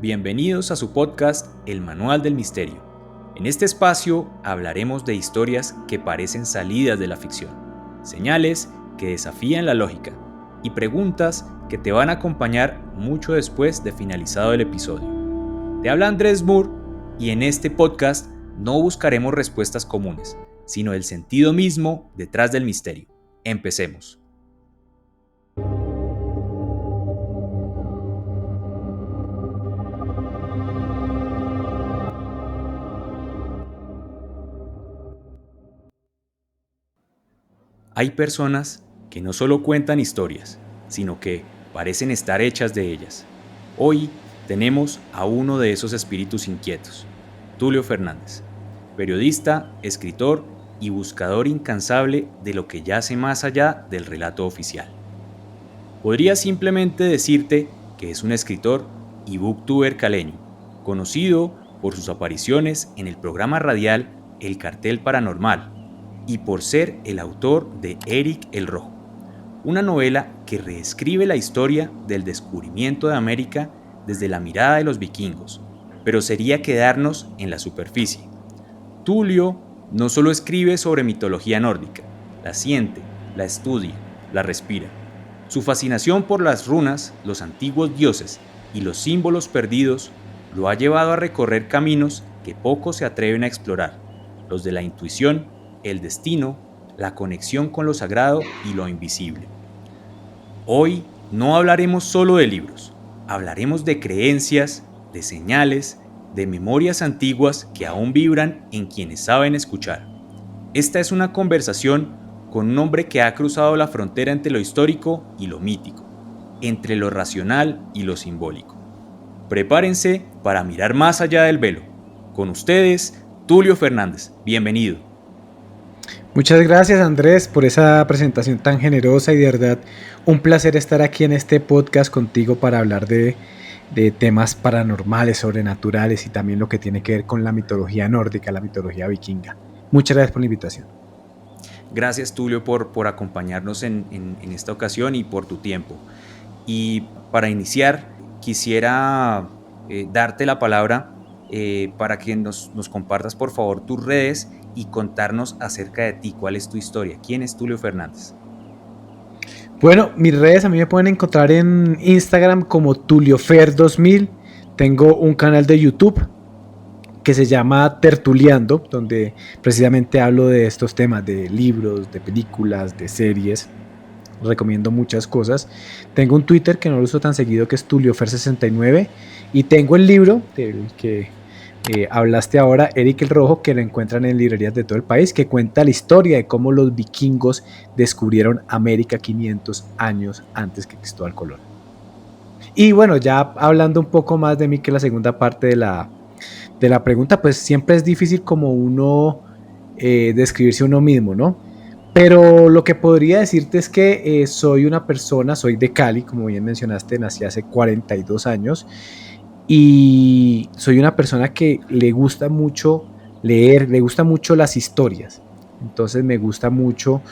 Bienvenidos a su podcast El Manual del Misterio. En este espacio hablaremos de historias que parecen salidas de la ficción, señales que desafían la lógica y preguntas que te van a acompañar mucho después de finalizado el episodio. Te habla Andrés Moore y en este podcast no buscaremos respuestas comunes, sino el sentido mismo detrás del misterio. Empecemos. Hay personas que no solo cuentan historias, sino que parecen estar hechas de ellas. Hoy tenemos a uno de esos espíritus inquietos, Tulio Fernández, periodista, escritor y buscador incansable de lo que yace más allá del relato oficial. Podría simplemente decirte que es un escritor y booktuber caleño, conocido por sus apariciones en el programa radial El Cartel Paranormal, y por ser el autor de Eric el Rojo, una novela que reescribe la historia del descubrimiento de América desde la mirada de los vikingos, pero sería quedarnos en la superficie. Tulio no solo escribe sobre mitología nórdica, la siente, la estudia, la respira. Su fascinación por las runas, los antiguos dioses y los símbolos perdidos lo ha llevado a recorrer caminos que pocos se atreven a explorar, los de la intuición, el destino, la conexión con lo sagrado y lo invisible. Hoy no hablaremos solo de libros, hablaremos de creencias, de señales, de memorias antiguas que aún vibran en quienes saben escuchar. Esta es una conversación con un hombre que ha cruzado la frontera entre lo histórico y lo mítico, entre lo racional y lo simbólico. Prepárense para mirar más allá del velo. Con ustedes, Tulio Fernández. Bienvenido. Muchas gracias, Andrés, por esa presentación tan generosa y de verdad un placer estar aquí en este podcast contigo para hablar de temas paranormales, sobrenaturales y también lo que tiene que ver con la mitología nórdica, la mitología vikinga. Muchas gracias por la invitación. Gracias, Tulio, por acompañarnos en esta ocasión y por tu tiempo. Y para iniciar, quisiera darte la palabra para que nos compartas, por favor, tus redes y contarnos acerca de ti. ¿Cuál es tu historia? ¿Quién es Tulio Fernández? Bueno, mis redes a mí me pueden encontrar en Instagram como TulioFer2000. Tengo un canal de YouTube que se llama Tertuleando, donde precisamente hablo de estos temas, de libros, de películas, de series. Recomiendo muchas cosas. Tengo un Twitter que no lo uso tan seguido, que es TulioFer69. Y tengo el libro del que hablaste ahora, Eric el Rojo, que lo encuentran en librerías de todo el país, que cuenta la historia de cómo los vikingos descubrieron América 500 años antes que Cristóbal Colón. Y bueno, ya hablando un poco más de mí, que la segunda parte de la pregunta, pues siempre es difícil como uno describirse uno mismo, ¿no? Pero lo que podría decirte es que soy una persona, soy de Cali, como bien mencionaste, nací hace 42 años y soy una persona que le gusta mucho leer, le gusta mucho las historias. Entonces me gusta mucho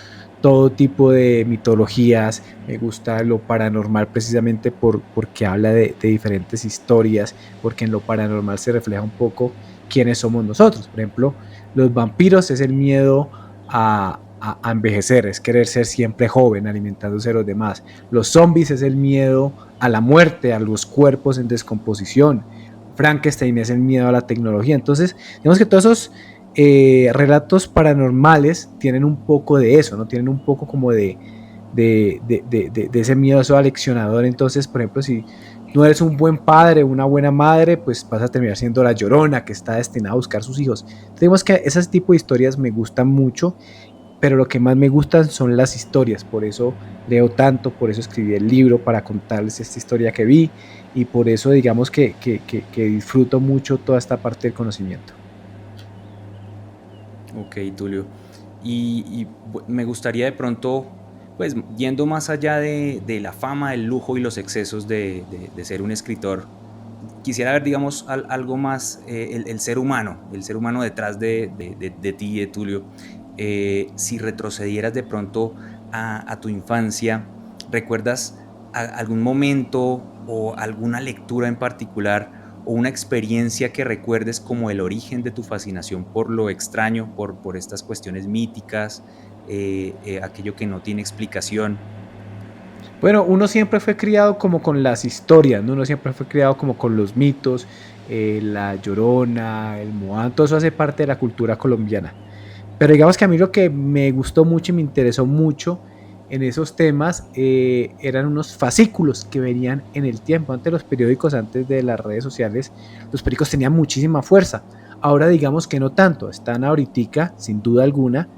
todo tipo de mitologías, me gusta lo paranormal precisamente porque habla de diferentes historias, porque en lo paranormal se refleja un poco quiénes somos nosotros. Por ejemplo, los vampiros es el miedo a envejecer, es querer ser siempre joven, alimentándose de los demás. Los zombies es el miedo a la muerte, a los cuerpos en descomposición. Frankenstein es el miedo a la tecnología. Entonces, digamos que todos esos relatos paranormales tienen un poco de eso, ¿no? Tienen un poco como de ese miedo, eso aleccionador. Entonces, por ejemplo, si no eres un buen padre, una buena madre, pues vas a terminar siendo la llorona que está destinada a buscar a sus hijos. Digamos que ese tipo de historias me gustan mucho, pero lo que más me gustan son las historias, por eso leo tanto, por eso escribí el libro, para contarles esta historia que vi, y por eso digamos que disfruto mucho toda esta parte del conocimiento. Ok, Tulio. Me gustaría de pronto, pues yendo más allá de la fama, el lujo y los excesos de ser un escritor, quisiera ver, digamos, algo más, el ser humano detrás de ti, de Tulio. Si retrocedieras de pronto a tu infancia, ¿recuerdas algún momento o alguna lectura en particular o una experiencia que recuerdes como el origen de tu fascinación por lo extraño, por estas cuestiones míticas, aquello que no tiene explicación. Bueno, uno siempre fue criado como con las historias, ¿no? Uno siempre fue criado como con los mitos, la Llorona, el Moán, todo eso hace parte de la cultura colombiana. Pero digamos que a mí lo que me gustó mucho y me interesó mucho en esos temas eran unos fascículos que venían en el tiempo. Antes los periódicos, antes de las redes sociales, los periódicos tenían muchísima fuerza. Ahora digamos que no tanto, están ahorita, sin duda alguna,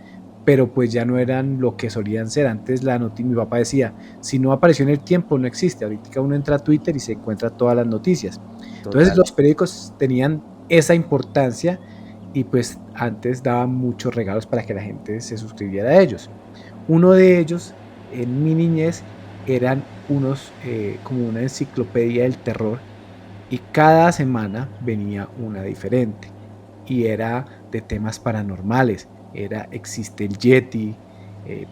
pero pues ya no eran lo que solían ser. Antes la noticia, mi papá decía, si no apareció en el tiempo, no existe. Ahorita uno entra a Twitter y se encuentra todas las noticias. Entonces Total. los periódicos tenían esa importancia y pues antes daban muchos regalos para que la gente se suscribiera a ellos. Uno de ellos, en mi niñez, eran unos como una enciclopedia del terror y cada semana venía una diferente y era de temas paranormales. Existe el Yeti,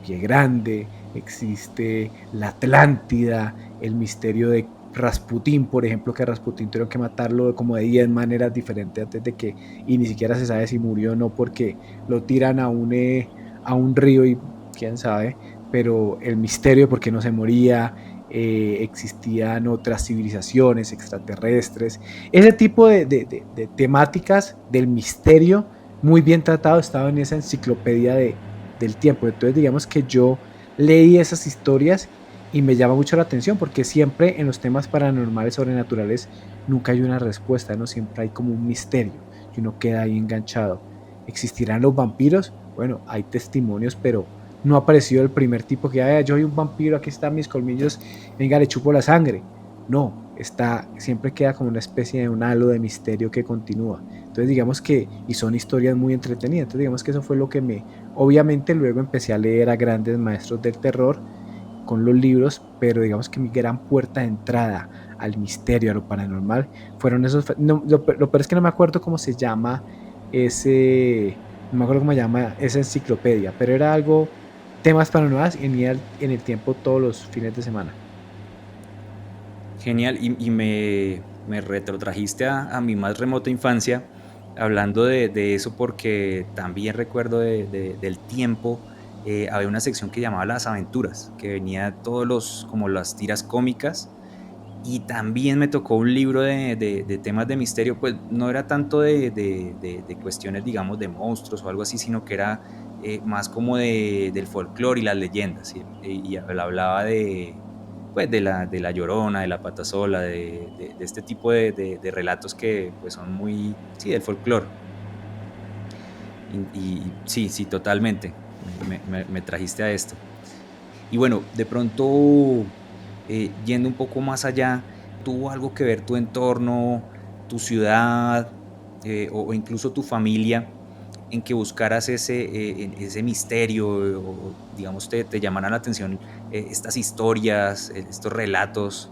Pie Grande, existe la Atlántida, el misterio de Rasputín, por ejemplo, que a Rasputín tuvieron que matarlo como de 10 maneras diferentes antes de que, y ni siquiera se sabe si murió o no, porque lo tiran a un río y quién sabe, pero el misterio de por qué no se moría, existían otras civilizaciones extraterrestres, ese tipo de temáticas del misterio muy bien tratado estaba en esa enciclopedia del tiempo. Entonces digamos que yo leí esas historias y me llama mucho la atención porque siempre en los temas paranormales, sobrenaturales, nunca hay una respuesta, ¿no? Siempre hay como un misterio y uno queda ahí enganchado. ¿Existirán los vampiros? Bueno, hay testimonios, pero no ha aparecido el primer tipo que, yo soy un vampiro, aquí están mis colmillos, venga, le chupo la sangre. No, siempre queda como una especie de un halo de misterio que continúa. Entonces digamos que, y son historias muy entretenidas, entonces digamos que eso fue lo que obviamente luego empecé a leer a grandes maestros del terror con los libros, pero digamos que mi gran puerta de entrada al misterio, a lo paranormal, fueron esos, no, lo peor es que no me acuerdo cómo se llama no me acuerdo cómo se llama esa enciclopedia, pero era algo, temas paranormales y en el tiempo todos los fines de semana. Genial, y me retrotrajiste a mi más remota infancia hablando de eso porque también recuerdo del tiempo. Había una sección que llamaba Las Aventuras, que venía todos como las tiras cómicas, y también me tocó un libro de temas de misterio. Pues no era tanto de cuestiones, digamos, de monstruos o algo así, sino que era más como del folclore y las leyendas, ¿sí? Y hablaba pues de la Llorona, de la Patasola, de este tipo de relatos que pues son muy, sí, del folclore. Y sí, sí, totalmente, me trajiste a esto. Y bueno, de pronto, yendo un poco más allá, ¿tuvo algo que ver tu entorno, tu ciudad, o incluso tu familia en que buscaras ese misterio, o digamos te llamaran la atención estas historias, estos relatos?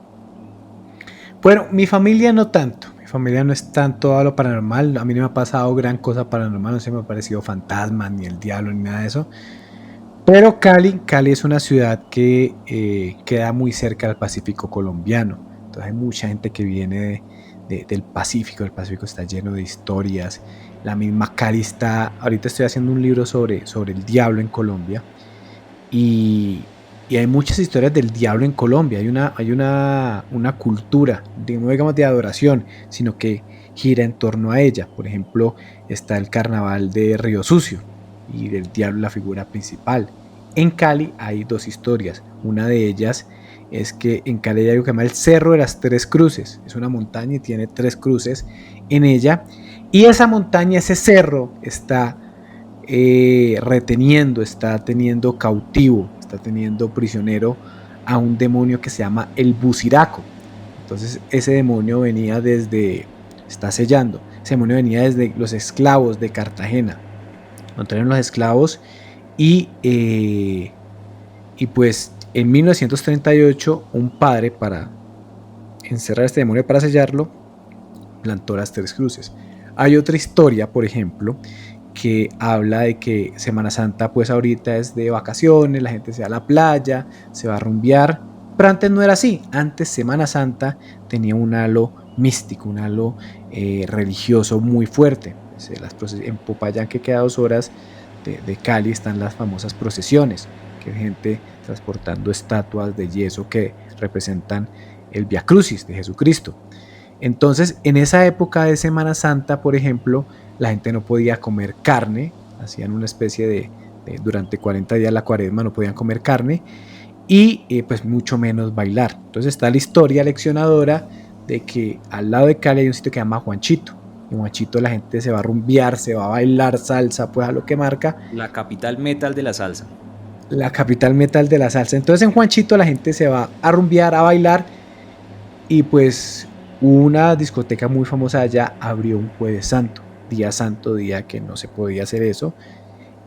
Bueno, mi familia no tanto. Mi familia no es tanto a lo paranormal. A mí no me ha pasado gran cosa paranormal. No se me ha parecido fantasmas, ni el diablo, ni nada de eso. Pero Cali es una ciudad que queda muy cerca del Pacífico colombiano. Entonces hay mucha gente que viene del Pacífico. El Pacífico está lleno de historias. La misma Cali está... Ahorita estoy haciendo un libro sobre el diablo en Colombia. Y, y hay muchas historias del diablo en Colombia. Una cultura, no digamos de adoración, sino que gira en torno a ella. Por ejemplo, está el carnaval de Río Sucio y del diablo la figura principal. En Cali hay dos historias. Una de ellas es que en Cali hay algo que se llama el Cerro de las Tres Cruces. Es una montaña y tiene tres cruces en ella. Y esa montaña, ese cerro, está reteniendo, está teniendo cautivo, está teniendo prisionero a un demonio que se llama el Buciraco. Entonces ese demonio venía está sellando, ese demonio venía desde los esclavos de Cartagena. Lo trajeron los esclavos y pues en 1938 un padre, para encerrar a este demonio, para sellarlo, plantó las tres cruces. Hay otra historia, por ejemplo, que habla de que Semana Santa pues ahorita es de vacaciones, la gente se va a la playa, se va a rumbear, pero antes no era así. Antes Semana Santa tenía un halo místico, un halo religioso muy fuerte. En Popayán, que queda a 2 horas de Cali, están las famosas procesiones, que es gente transportando estatuas de yeso que representan el Vía Crucis de Jesucristo. Entonces, en esa época de Semana Santa, por ejemplo, la gente no podía comer carne, hacían una especie durante 40 días la cuaresma no podían comer carne, y pues mucho menos bailar. Entonces está la historia leccionadora de que al lado de Cali hay un sitio que se llama Juanchito. En Juanchito la gente se va a rumbear, se va a bailar salsa, pues a lo que marca. La capital metal de la salsa. La capital metal de la salsa. Entonces en Juanchito la gente se va a rumbear, a bailar, y pues una discoteca muy famosa allá abrió un Jueves Santo, día que no se podía hacer eso.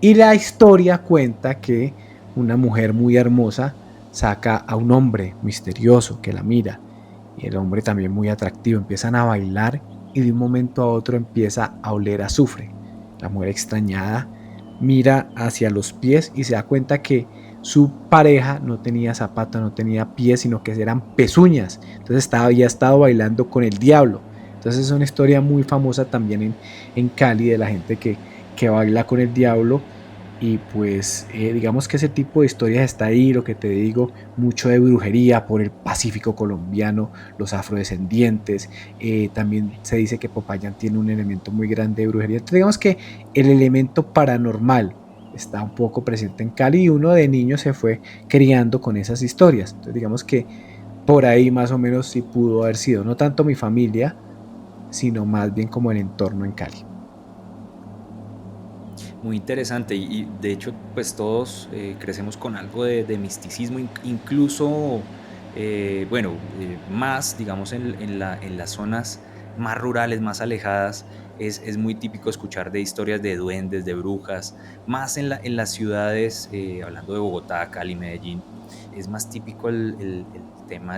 Y la historia cuenta que una mujer muy hermosa saca a un hombre misterioso que la mira, y el hombre también muy atractivo, empiezan a bailar y de un momento a otro empieza a oler azufre. La mujer, extrañada, mira hacia los pies y se da cuenta que su pareja no tenía zapatos, no tenía pies, sino que eran pezuñas. Entonces había estado bailando con el diablo. Entonces es una historia muy famosa también en Cali, de la gente que baila con el diablo. Y pues digamos que ese tipo de historias está ahí, lo que te digo, mucho de brujería por el Pacífico colombiano, los afrodescendientes. También se dice que Popayán tiene un elemento muy grande de brujería. Entonces digamos que el elemento paranormal está un poco presente en Cali, y uno de niño se fue criando con esas historias. Entonces digamos que por ahí más o menos sí pudo haber sido, no tanto mi familia, sino más bien como el entorno en Cali. Muy interesante, y de hecho pues todos crecemos con algo de misticismo, incluso más digamos en las zonas más rurales, más alejadas. Es muy típico escuchar de historias de duendes, de brujas, más en las ciudades, hablando de Bogotá, Cali, Medellín. Es más típico el tema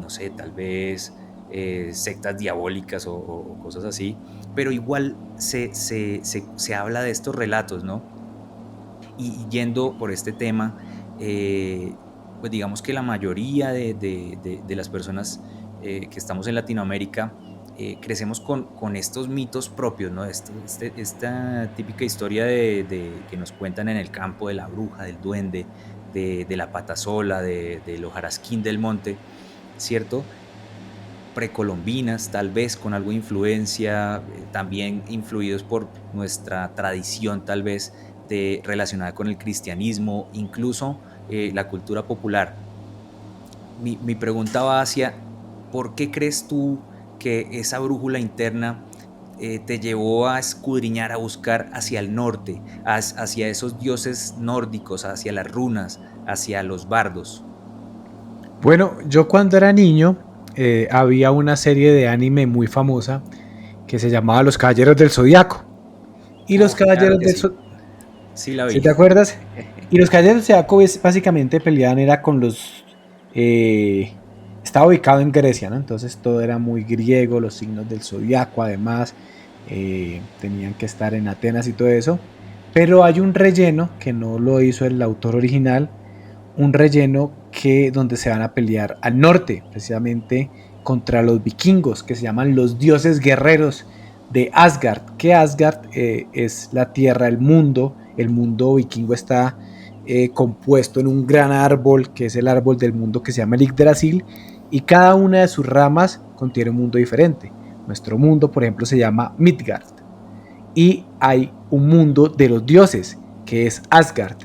no sé, tal vez sectas diabólicas o cosas así, pero igual se habla de estos relatos, ¿no? Y yendo por este tema, pues digamos que la mayoría de las personas que estamos en Latinoamérica crecemos con estos mitos propios, ¿no? Esta típica historia que nos cuentan en el campo, de la bruja, del duende, de la patasola, del hojarasquín del monte, ¿cierto? Precolombinas, tal vez con algo de influencia, también influidos por nuestra tradición tal vez relacionada con el cristianismo, incluso la cultura popular. Mi pregunta va hacia, ¿por qué crees tú que esa brújula interna te llevó a escudriñar, a buscar hacia el norte, hacia esos dioses nórdicos, hacia las runas, hacia los bardos? Bueno, yo cuando era niño había una serie de anime muy famosa que se llamaba Los Caballeros del Zodiaco. Y los Oh, claro Caballeros que del sí, Zodiaco, sí la ¿sí vi. te acuerdas? Y los Caballeros del Zodiaco básicamente peleaban era con los... estaba ubicado en Grecia, ¿no? Entonces todo era muy griego, los signos del Zodiaco además tenían que estar en Atenas y todo eso. Pero hay un relleno que no lo hizo el autor original, un relleno donde se van a pelear al norte, precisamente contra los vikingos, que se llaman los dioses guerreros de Asgard, que Asgard es la tierra, el mundo vikingo está compuesto en un gran árbol, que es el árbol del mundo que se llama el Yggdrasil, y cada una de sus ramas contiene un mundo diferente. Nuestro mundo, por ejemplo, se llama Midgard, y hay un mundo de los dioses, que es Asgard.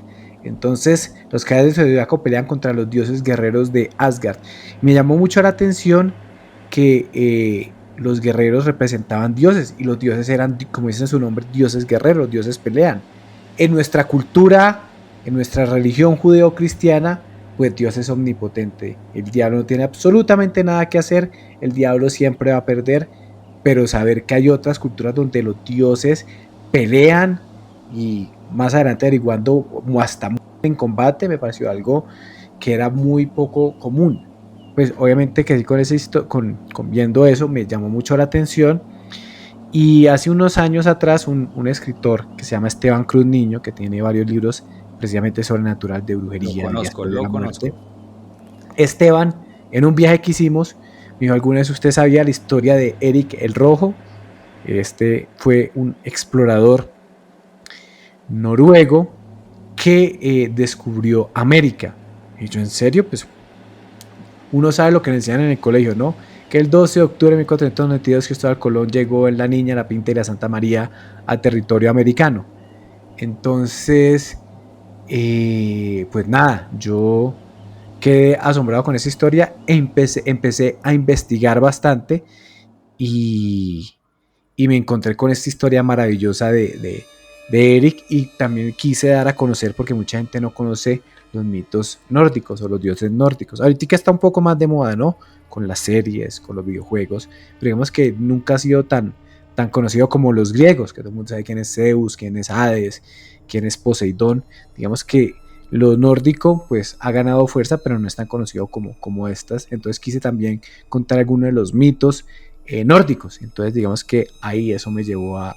Entonces los Caballeros del Zodiaco pelean contra los dioses guerreros de Asgard. Me llamó mucho la atención que los guerreros representaban dioses, y los dioses eran, como dicen su nombre, dioses guerreros, los dioses pelean. En nuestra cultura, en nuestra religión judeo-cristiana, pues Dios es omnipotente. El diablo no tiene absolutamente nada que hacer, el diablo siempre va a perder, pero saber que hay otras culturas donde los dioses pelean, y más adelante averiguando hasta en combate, me pareció algo que era muy poco común. Pues obviamente que sí, con viendo eso me llamó mucho la atención. Y hace unos años atrás un escritor que se llama Esteban Cruz Niño, que tiene varios libros precisamente sobrenatural, de brujería, de viajes de Lo la muerte. conozco. Esteban, en un viaje que hicimos, Me dijo, ¿alguna vez usted sabía la historia de Eric el Rojo? Este fue un explorador noruego que descubrió América. Y yo, ¿en serio? Pues uno sabe lo que le enseñan en el colegio, ¿no? Que el 12 de octubre de 1492 Cristóbal Colón llegó en la Niña, la Pinta y la Santa María a territorio americano. Entonces, pues nada, yo quedé asombrado con esa historia, empecé a investigar bastante y, y me encontré con esta historia maravillosa de Eric, y también quise dar a conocer, porque mucha gente no conoce los mitos nórdicos o los dioses nórdicos. Ahorita está un poco más de moda, ¿no? Con las series, con los videojuegos, pero digamos que nunca ha sido tan conocido como los griegos, que todo el mundo sabe quién es Zeus, quién es Hades, quién es Poseidón. Digamos que lo nórdico pues ha ganado fuerza, pero no es tan conocido como estas. Entonces quise también contar algunos de los mitos nórdicos. Entonces digamos que ahí eso me llevó a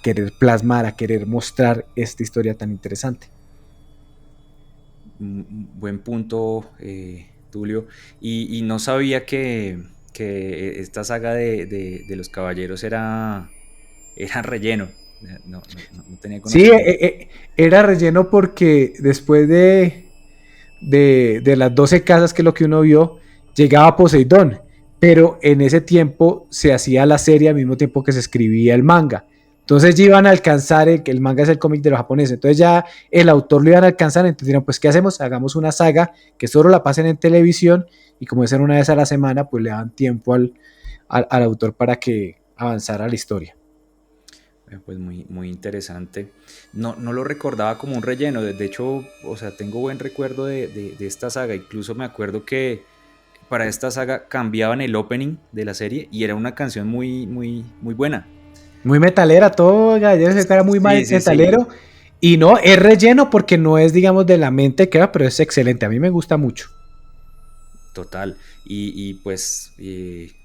querer plasmar, a querer mostrar esta historia tan interesante. Buen punto, Tulio. Y no sabía que esta saga de los caballeros era relleno. No tenía Sí, conocimiento. era relleno porque después de las 12 casas, que es lo que uno vio, llegaba Poseidón, pero en ese tiempo se hacía la serie al mismo tiempo que se escribía el manga. Entonces ya iban a alcanzar, el manga es el cómic de los japoneses, entonces ya el autor lo iban a alcanzar, entonces dijeron, pues ¿qué hacemos? Hagamos una saga que solo la pasen en televisión, y como es una vez a la semana, pues le dan tiempo al autor para que avanzara la historia. Pues muy interesante. No lo recordaba como un relleno. De hecho, o sea, tengo buen recuerdo de esta saga. Incluso me acuerdo que para esta saga cambiaban el opening de la serie y era una canción muy buena. Muy metalera, todo Gallero se cara muy Sí, sí, sí. metalero. Y no, es relleno porque no es, digamos, de la mente que va, pero es excelente. A mí me gusta mucho. Total. Pues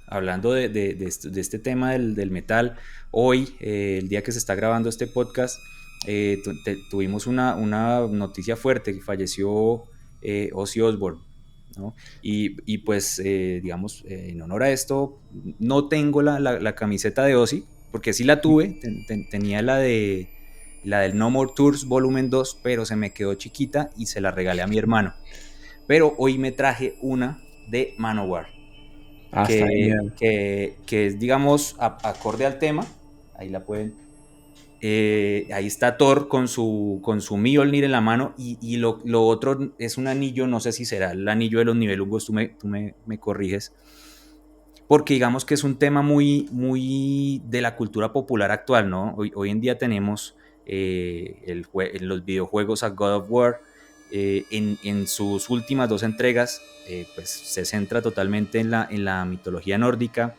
hablando de este tema del metal, hoy, el día que se está grabando este podcast, tuvimos una noticia fuerte, que falleció Ozzy Osbourne, ¿no? Pues, digamos, en honor a esto, no tengo la camiseta de Ozzy, porque sí la tuve, tenía la del No More Tours Volumen 2, pero se me quedó chiquita y se la regalé a mi hermano. Pero hoy me traje una de Manowar, Ah, está genial. que es, digamos, acorde al tema. Ahí la pueden. Ahí está Thor con su Mjolnir en la mano, y lo otro es un anillo, no sé si será el anillo de los nivelungos, tú me corriges, porque digamos que es un tema muy de la cultura popular actual, ¿no? Hoy en día tenemos en los videojuegos a God of War. En sus últimas dos entregas, pues se centra totalmente en la mitología nórdica.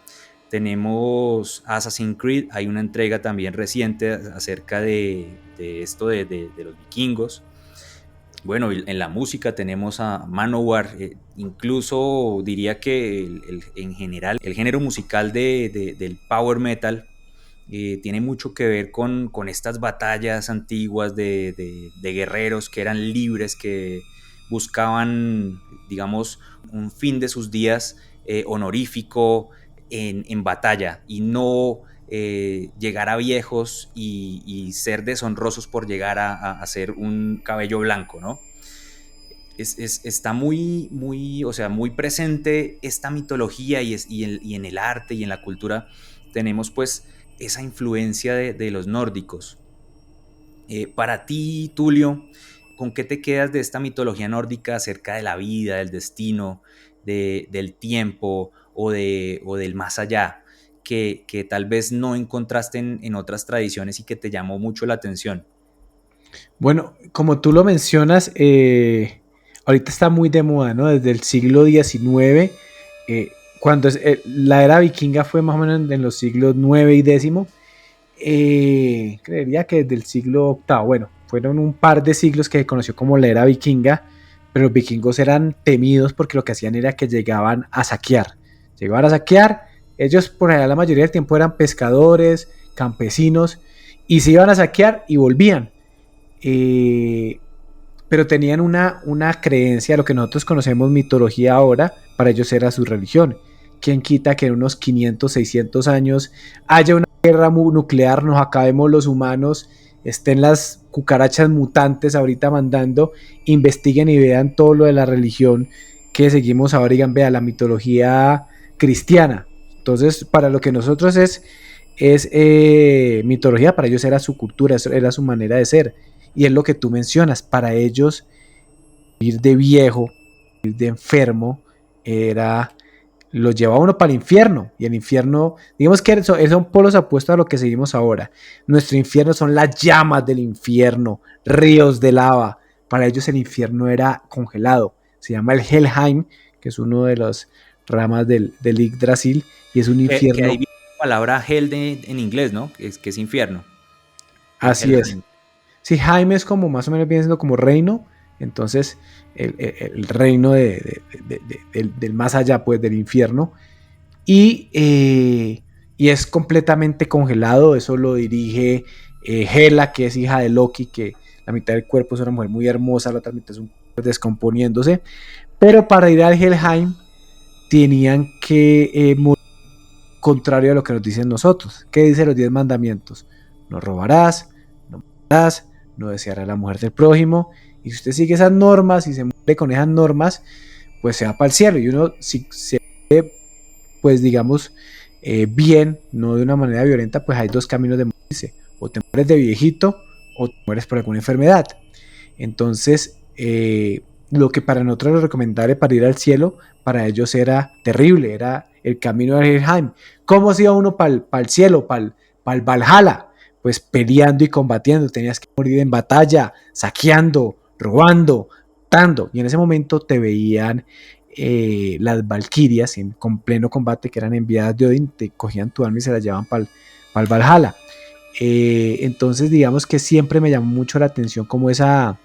Tenemos Assassin's Creed, hay una entrega también reciente acerca de esto de los vikingos. Bueno, en la música tenemos a Manowar, incluso diría que en general el género musical del power metal tiene mucho que ver con estas batallas antiguas de guerreros que eran libres, que buscaban, digamos, un fin de sus días honorífico en batalla, y no llegar a viejos y ser deshonrosos por llegar a ser un cabello blanco, ¿no? Está o sea, muy presente esta mitología, y en el arte y en la cultura tenemos pues esa influencia de los nórdicos. Para ti, Tulio, ¿con qué te quedas de esta mitología nórdica acerca de la vida, del destino, del tiempo o del más allá, que tal vez no encontraste en otras tradiciones y que te llamó mucho la atención? Bueno, como tú lo mencionas, ahorita está muy de moda, ¿no? Desde el siglo XIX, cuando la era vikinga fue más o menos en los siglos IX y X. Creería que desde el siglo VIII, bueno, fueron un par de siglos que se conoció como la era vikinga, pero los vikingos eran temidos porque lo que hacían era que llegaban a saquear, ellos por general la mayoría del tiempo eran pescadores, campesinos, y se iban a saquear y volvían. Eh, pero tenían una creencia, lo que nosotros conocemos mitología ahora, para ellos era su religión, ¿quién quita que en unos 500, 600 años haya una guerra nuclear, nos acabemos los humanos, estén las cucarachas mutantes ahorita mandando, investiguen y vean todo lo de la religión que seguimos ahora, digan, vea, la mitología cristiana? Entonces, para lo que nosotros es mitología, para ellos era su cultura, era su manera de ser. Y es lo que tú mencionas, para ellos ir de viejo, ir de enfermo, lo lleva a uno para el infierno. Y el infierno, digamos que son polos opuestos a lo que seguimos ahora. Nuestro infierno son las llamas del infierno, ríos de lava. Para ellos el infierno era congelado. Se llama el Helheim, que es uno de las ramas del Yggdrasil, y es un infierno. Que ahí viene la palabra hell en inglés, ¿no? Que es infierno. Así es. Sí, Jaime es como más o menos viene siendo como reino, entonces el reino del más allá, pues del infierno, y es completamente congelado. Eso lo dirige Hela, que es hija de Loki, que la mitad del cuerpo es una mujer muy hermosa, la otra mitad es un cuerpo descomponiéndose, pero para ir al Helheim tenían que morir contrario a lo que nos dicen nosotros. ¿Qué dicen los 10 mandamientos? No robarás, no matarás, no desearás la mujer del prójimo, y si usted sigue esas normas y se muere con esas normas, pues se va para el cielo. Y uno, si se muere, pues digamos, bien, no de una manera violenta, pues hay dos caminos de morirse: o te mueres de viejito o te mueres por alguna enfermedad. Entonces, lo que para nosotros lo recomendable para ir al cielo, para ellos era terrible, era el camino de Helheim. ¿Cómo se iba uno para el cielo, para el Valhalla? Pues peleando y combatiendo, tenías que morir en batalla, saqueando, robando, matando, y en ese momento te veían las valquirias con pleno combate, que eran enviadas de Odín, te cogían tu alma y se la llevaban para el Valhalla. Entonces digamos que siempre me llamó mucho la atención como esa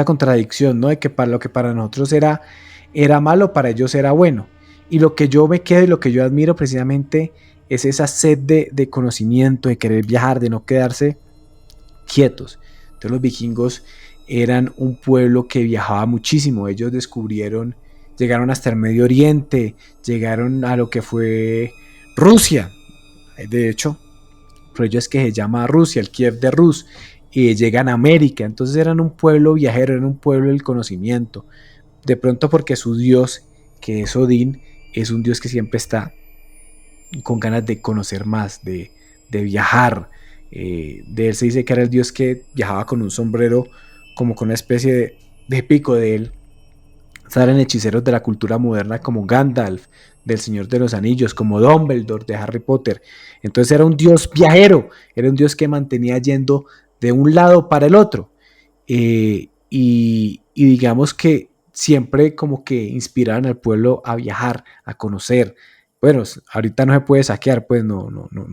contradicción, ¿no? De que para lo que para nosotros era malo, para ellos era bueno. Y lo que yo me quedo y lo que yo admiro precisamente es esa sed de conocimiento, de querer viajar, de no quedarse quietos. Entonces los vikingos eran un pueblo que viajaba muchísimo. Ellos llegaron hasta el Medio Oriente, llegaron a lo que fue Rusia. De hecho, por ello es que se llama Rusia, el Kiev de Rus, y llegan a América. Entonces eran un pueblo viajero, eran un pueblo del conocimiento. De pronto porque su dios, que es Odín, es un dios que siempre está con ganas de conocer más, de viajar. De él se dice que era el dios que viajaba con un sombrero, como con una especie de pico de él. Salen hechiceros de la cultura moderna como Gandalf, del Señor de los Anillos, como Dumbledore de Harry Potter. Entonces era un dios viajero, era un dios que mantenía yendo de un lado para el otro. Y digamos que siempre como que inspiraban al pueblo a viajar, a conocer. Bueno, ahorita no se puede saquear, pues no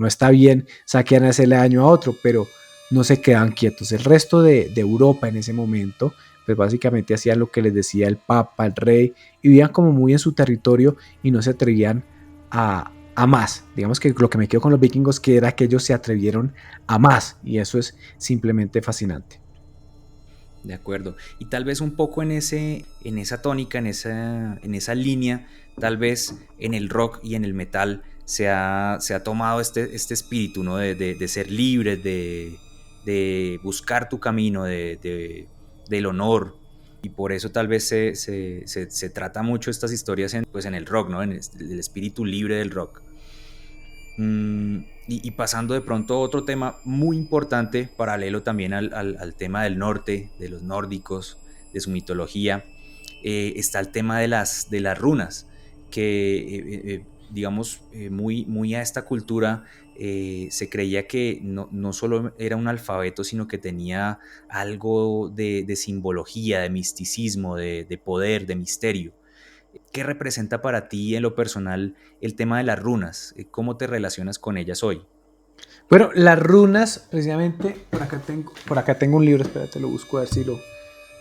está bien saquear, hacerle daño a otro, pero no se quedan quietos. El resto de Europa en ese momento, pues básicamente hacían lo que les decía el papa, el rey, y vivían como muy en su territorio y no se atrevían a más. Digamos que lo que me quedo con los vikingos, que era que ellos se atrevieron a más, y eso es simplemente fascinante. De acuerdo. Y tal vez un poco en esa tónica, en esa línea, tal vez en el rock y en el metal se ha tomado este espíritu, ¿no? De ser libre, de buscar tu camino, del honor. Y por eso tal vez se trata mucho estas historias en el rock, ¿no? En el espíritu libre del rock. Y pasando de pronto a otro tema muy importante, paralelo también al tema del norte, de los nórdicos, de su mitología, está el tema de las runas, que digamos, muy a esta cultura se creía que no solo era un alfabeto, sino que tenía algo de simbología, de misticismo, de poder, de misterio. ¿Qué representa para ti en lo personal el tema de las runas? ¿Cómo te relacionas con ellas hoy? Bueno, las runas, precisamente, por acá tengo un libro, espérate, lo busco a ver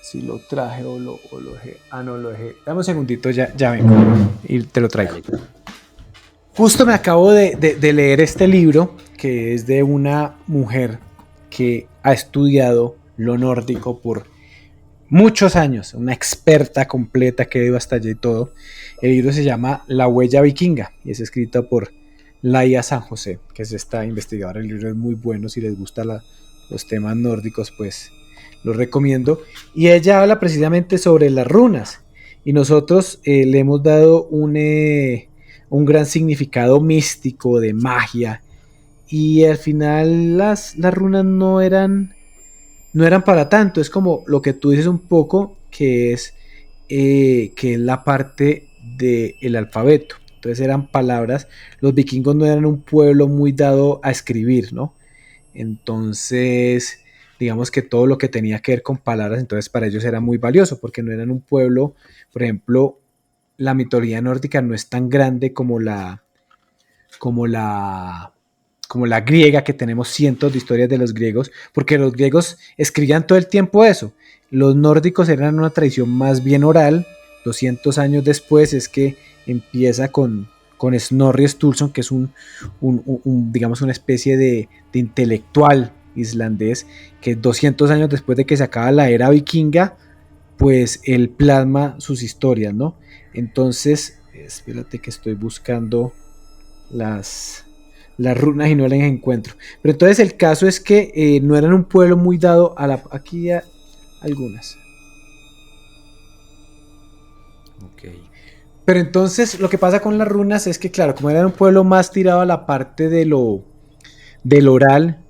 si lo traje o lo dejé. Ah, no, lo dejé. Dame un segundito, ya vengo y te lo traigo. Dale. Justo me acabo de leer este libro, que es de una mujer que ha estudiado lo nórdico por muchos años, una experta completa que ha ido hasta allá y todo. El libro se llama La huella vikinga y es escrito por Laia San José, que es esta investigadora. El libro es muy bueno, si les gustan los temas nórdicos, pues lo recomiendo. Y ella habla precisamente sobre las runas. Y nosotros le hemos dado un gran significado místico de magia. Y al final las runas no eran para tanto. Es como lo que tú dices un poco, que es la parte del alfabeto. Entonces eran palabras. Los vikingos no eran un pueblo muy dado a escribir, ¿no? Entonces, digamos que todo lo que tenía que ver con palabras, entonces para ellos era muy valioso, porque no eran un pueblo, por ejemplo, la mitología nórdica no es tan grande como la, como la griega, que tenemos cientos de historias de los griegos, porque los griegos escribían todo el tiempo eso. Los nórdicos eran una tradición más bien oral. 200 años después es que empieza con Snorri Sturluson, que es digamos, una especie de intelectual islandés, que 200 años después de que se acaba la era vikinga, pues él plasma sus historias, ¿no? Entonces, espérate que estoy buscando las, las runas y no las encuentro. Pero entonces el caso es que no eran un pueblo muy dado a la... Aquí ya algunas. Ok. Pero entonces lo que pasa con las runas es que, claro, como era un pueblo más tirado a la parte del oral,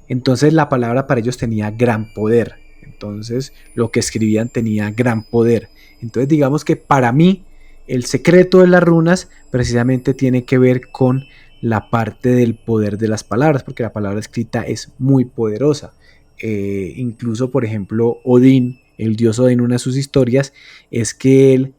entonces la palabra para ellos tenía gran poder. Entonces lo que escribían tenía gran poder. Entonces digamos que para mí el secreto de las runas precisamente tiene que ver con la parte del poder de las palabras, porque la palabra escrita es muy poderosa. Incluso, por ejemplo, Odín, el dios Odín, una de sus historias es que él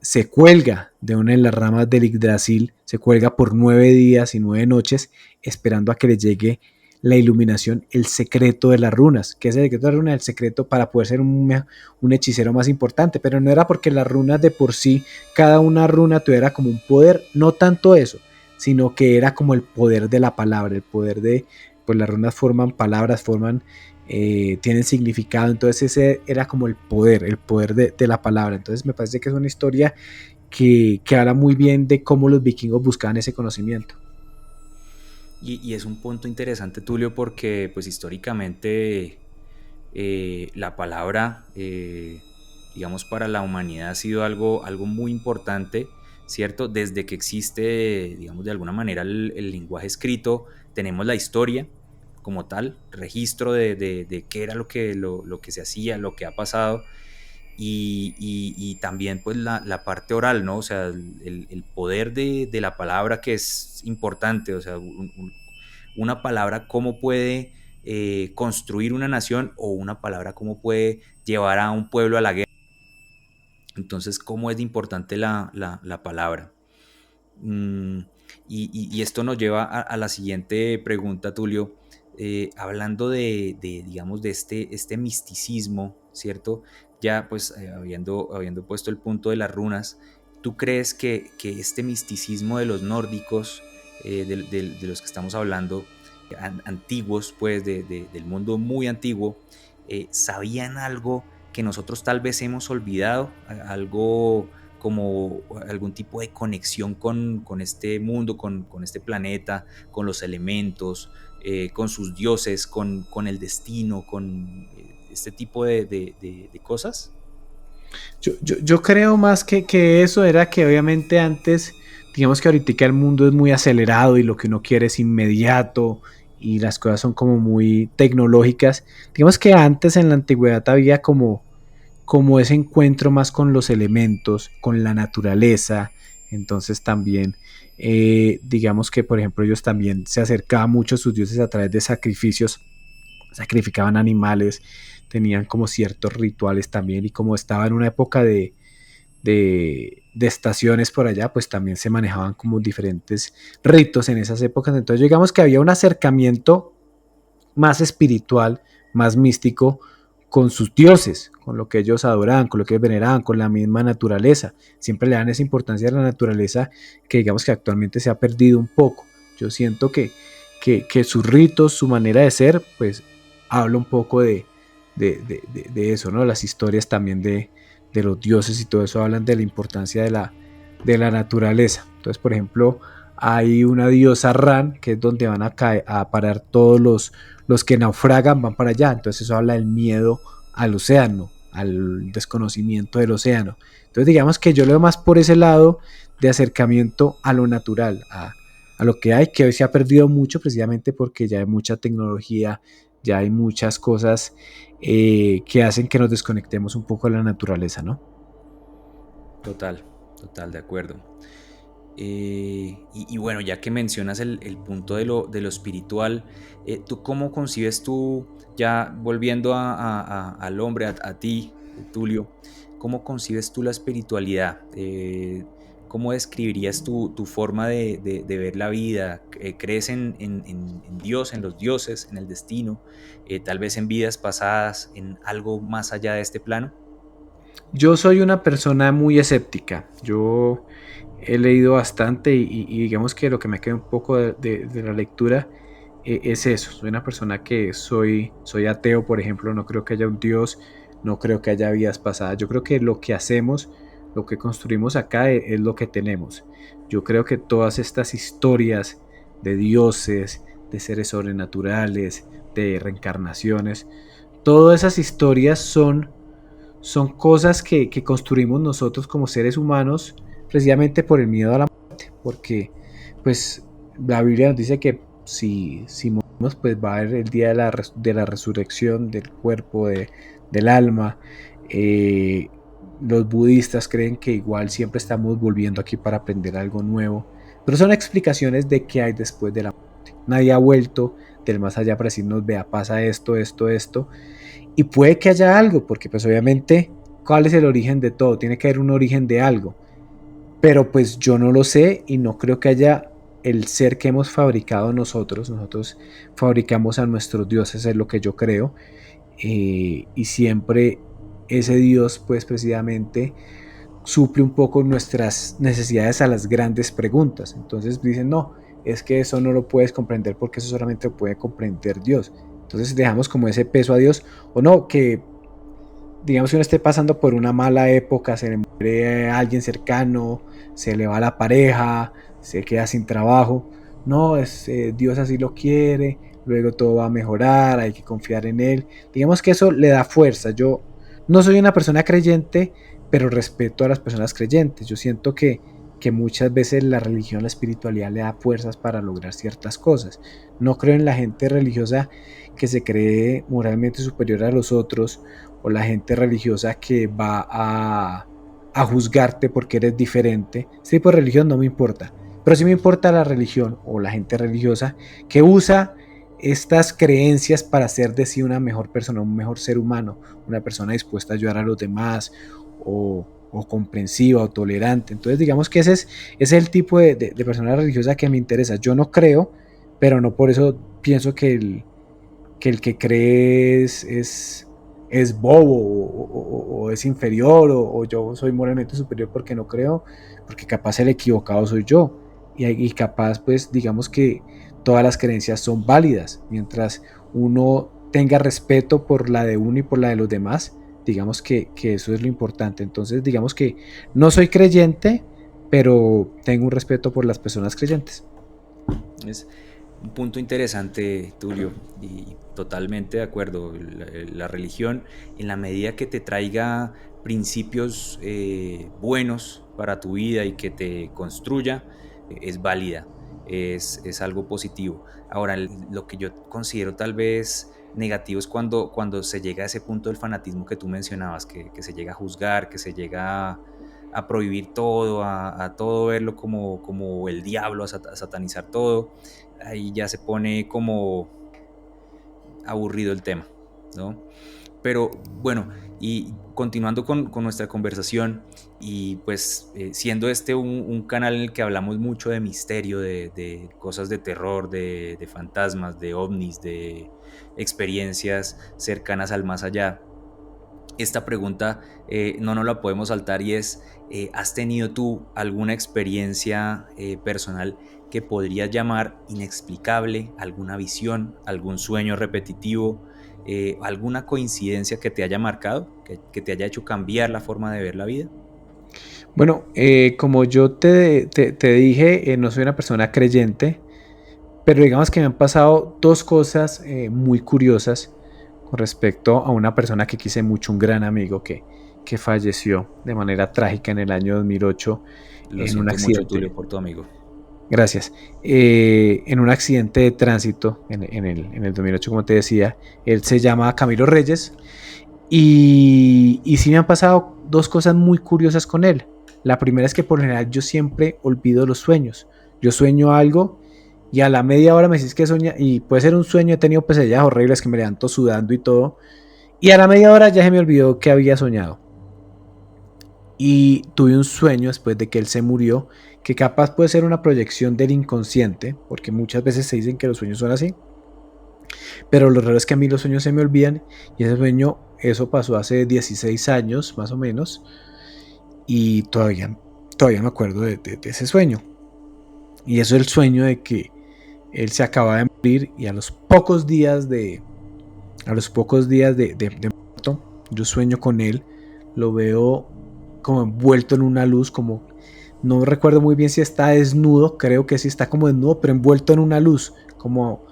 se cuelga de una de las ramas del Yggdrasil, se cuelga por 9 días y 9 noches esperando a que le llegue la iluminación, el secreto de las runas. ¿Qué es el secreto de las runas? El secreto para poder ser un hechicero más importante, pero no era porque las runas de por sí, cada una runa tuviera como un poder, no tanto eso, sino que era como el poder de la palabra, el poder de, pues las runas forman palabras, tienen significado, entonces ese era como el poder de la palabra. Entonces me parece que es una historia que habla muy bien de cómo los vikingos buscaban ese conocimiento. Y es un punto interesante, Tulio, porque pues históricamente la palabra, digamos, para la humanidad ha sido algo muy importante, ¿cierto? Desde que existe, digamos, de alguna manera el lenguaje escrito, tenemos la historia como tal, registro de qué era lo que se hacía, lo que ha pasado, y también pues la parte oral, ¿no? O sea, el poder de la palabra que es importante, o sea, una palabra cómo puede construir una nación o una palabra cómo puede llevar a un pueblo a la guerra. Entonces, ¿cómo es importante la palabra? Mm, y esto nos lleva a la siguiente pregunta, Tulio. Hablando digamos, de este misticismo, ¿cierto? Ya pues habiendo puesto el punto de las runas, ¿tú crees que este misticismo de los nórdicos, de los que estamos hablando, antiguos, pues del mundo muy antiguo, sabían algo que nosotros tal vez hemos olvidado, algo como algún tipo de conexión con este mundo, con este planeta, con los elementos, con sus dioses, con el destino, con este tipo de cosas? Yo creo más que eso era que obviamente antes, digamos que ahorita el mundo es muy acelerado y lo que uno quiere es inmediato y las cosas son como muy tecnológicas. Digamos que antes en la antigüedad había como ese encuentro más con los elementos, con la naturaleza. Entonces también, digamos que por ejemplo ellos también se acercaban mucho a sus dioses a través de sacrificios, sacrificaban animales, tenían como ciertos rituales también y como estaba en una época de estaciones por allá, pues también se manejaban como diferentes ritos en esas épocas. Entonces digamos que había un acercamiento más espiritual, más místico con sus dioses, con lo que ellos adoraban, con lo que ellos veneraban, con la misma naturaleza. Siempre le dan esa importancia a la naturaleza que digamos que actualmente se ha perdido un poco. Yo siento que sus ritos, su manera de ser, pues habla un poco de eso, ¿no? Las historias también de los dioses y todo eso hablan de la importancia de la naturaleza. Entonces, por ejemplo, hay una diosa Ran, que es donde van a parar todos los que naufragan, van para allá. Entonces eso habla del miedo al océano, al desconocimiento del océano. Entonces digamos que yo lo veo más por ese lado de acercamiento a lo natural, a lo que hay, que hoy se ha perdido mucho precisamente porque ya hay mucha tecnología, ya hay muchas cosas que hacen que nos desconectemos un poco de la naturaleza, ¿no? Total, total, de acuerdo. Y bueno, ya que mencionas el punto de lo espiritual, ¿tú cómo concibes tú, ya volviendo al hombre, a ti, Tulio, cómo concibes tú la espiritualidad? ¿Cómo describirías tu forma de ver la vida? ¿Crees en Dios, en los dioses, en el destino, tal vez en vidas pasadas, en algo más allá de este plano? Yo soy una persona muy escéptica. Yo he leído bastante y digamos que lo que me queda un poco de la lectura es eso. Soy una persona que soy ateo, por ejemplo. No creo que haya un Dios, no creo que haya vidas pasadas. Yo creo que lo que hacemos, lo que construimos acá es lo que tenemos. Yo creo que todas estas historias de dioses, de seres sobrenaturales, de reencarnaciones, todas esas historias son cosas que construimos nosotros como seres humanos precisamente por el miedo a la muerte, porque pues la Biblia nos dice que si morimos pues va a haber el día de la resurrección del cuerpo, del alma. Eh, los budistas creen que igual siempre estamos volviendo aquí para aprender algo nuevo, pero son explicaciones de qué hay después de la muerte. Nadie ha vuelto del más allá para decirnos, vea, pasa esto, esto, esto, y puede que haya algo, porque pues obviamente, ¿cuál es el origen de todo? Tiene que haber un origen de algo. Pero pues yo no lo sé y no creo que haya el ser que hemos fabricado nosotros. Nosotros fabricamos a nuestros dioses, es lo que yo creo. Y siempre ese Dios pues precisamente suple un poco nuestras necesidades a las grandes preguntas. Entonces dicen, no, es que eso no lo puedes comprender porque eso solamente lo puede comprender Dios. Entonces dejamos como ese peso a Dios, o no, que digamos que uno esté pasando por una mala época, se le muere a alguien cercano, se le va la pareja, se queda sin trabajo. No, Dios así lo quiere, luego todo va a mejorar, hay que confiar en Él. Digamos que eso le da fuerza. Yo no soy una persona creyente, pero respeto a las personas creyentes. Yo siento que muchas veces la religión, la espiritualidad le da fuerzas para lograr ciertas cosas. No creo en la gente religiosa que se cree moralmente superior a los otros, o la gente religiosa que va a juzgarte porque eres diferente. Este tipo de religión no me importa, pero sí me importa la religión o la gente religiosa que usa estas creencias para hacer de sí una mejor persona, un mejor ser humano, una persona dispuesta a ayudar a los demás, o comprensiva o tolerante. Entonces digamos que ese es el tipo de persona religiosa que me interesa. Yo no creo, pero no por eso pienso que el que cree es bobo o es inferior, o yo soy moralmente superior porque no creo, porque capaz el equivocado soy yo. Y capaz pues digamos que todas las creencias son válidas, mientras uno tenga respeto por la de uno y por la de los demás, digamos que eso es lo importante. Entonces digamos que no soy creyente, pero tengo un respeto por las personas creyentes. Es un punto interesante, Tulio, y totalmente de acuerdo. La religión, en la medida que te traiga principios buenos para tu vida y que te construya, es válida, es algo positivo. Ahora, lo que yo considero tal vez negativo es cuando se llega a ese punto del fanatismo que tú mencionabas, que se llega a juzgar, que se llega a prohibir todo, a todo verlo como el diablo, a satanizar todo. Ahí ya se pone como aburrido el tema, ¿no? Pero bueno, y continuando con nuestra conversación, y pues siendo este un canal en el que hablamos mucho de misterio, de cosas de terror, de fantasmas, de ovnis, de experiencias cercanas al más allá, esta pregunta no nos la podemos saltar, y es, ¿has tenido tú alguna experiencia personal que podrías llamar inexplicable, alguna visión, algún sueño repetitivo, ¿Alguna coincidencia que te haya marcado, que te haya hecho cambiar la forma de ver la vida? Bueno, como yo te dije, no soy una persona creyente, pero digamos que me han pasado dos cosas muy curiosas con respecto a una persona que quise mucho, un gran amigo que falleció de manera trágica en el año 2008 Lo en un siento mucho, accidente. Tulio, por tu amigo. Gracias. En un accidente de tránsito en el 2008, como te decía, él se llama Camilo Reyes y sí me han pasado dos cosas muy curiosas con él. La primera es que por lo general yo siempre olvido los sueños. Yo sueño algo y a la media hora me dices que sueña y puede ser un sueño, he tenido pesadillas horribles que me levanto sudando y todo y a la media hora ya se me olvidó que había soñado. Y tuve un sueño después de que él se murió, que capaz puede ser una proyección del inconsciente, porque muchas veces se dicen que los sueños son así, pero lo raro es que a mí los sueños se me olvidan, y ese sueño, eso pasó hace 16 años más o menos, y todavía me acuerdo de ese sueño. Y eso es el sueño de que él se acaba de morir y a los pocos días de muerto, yo sueño con él, lo veo como envuelto en una luz, como no recuerdo muy bien si está desnudo, creo que sí está como desnudo, pero envuelto en una luz, como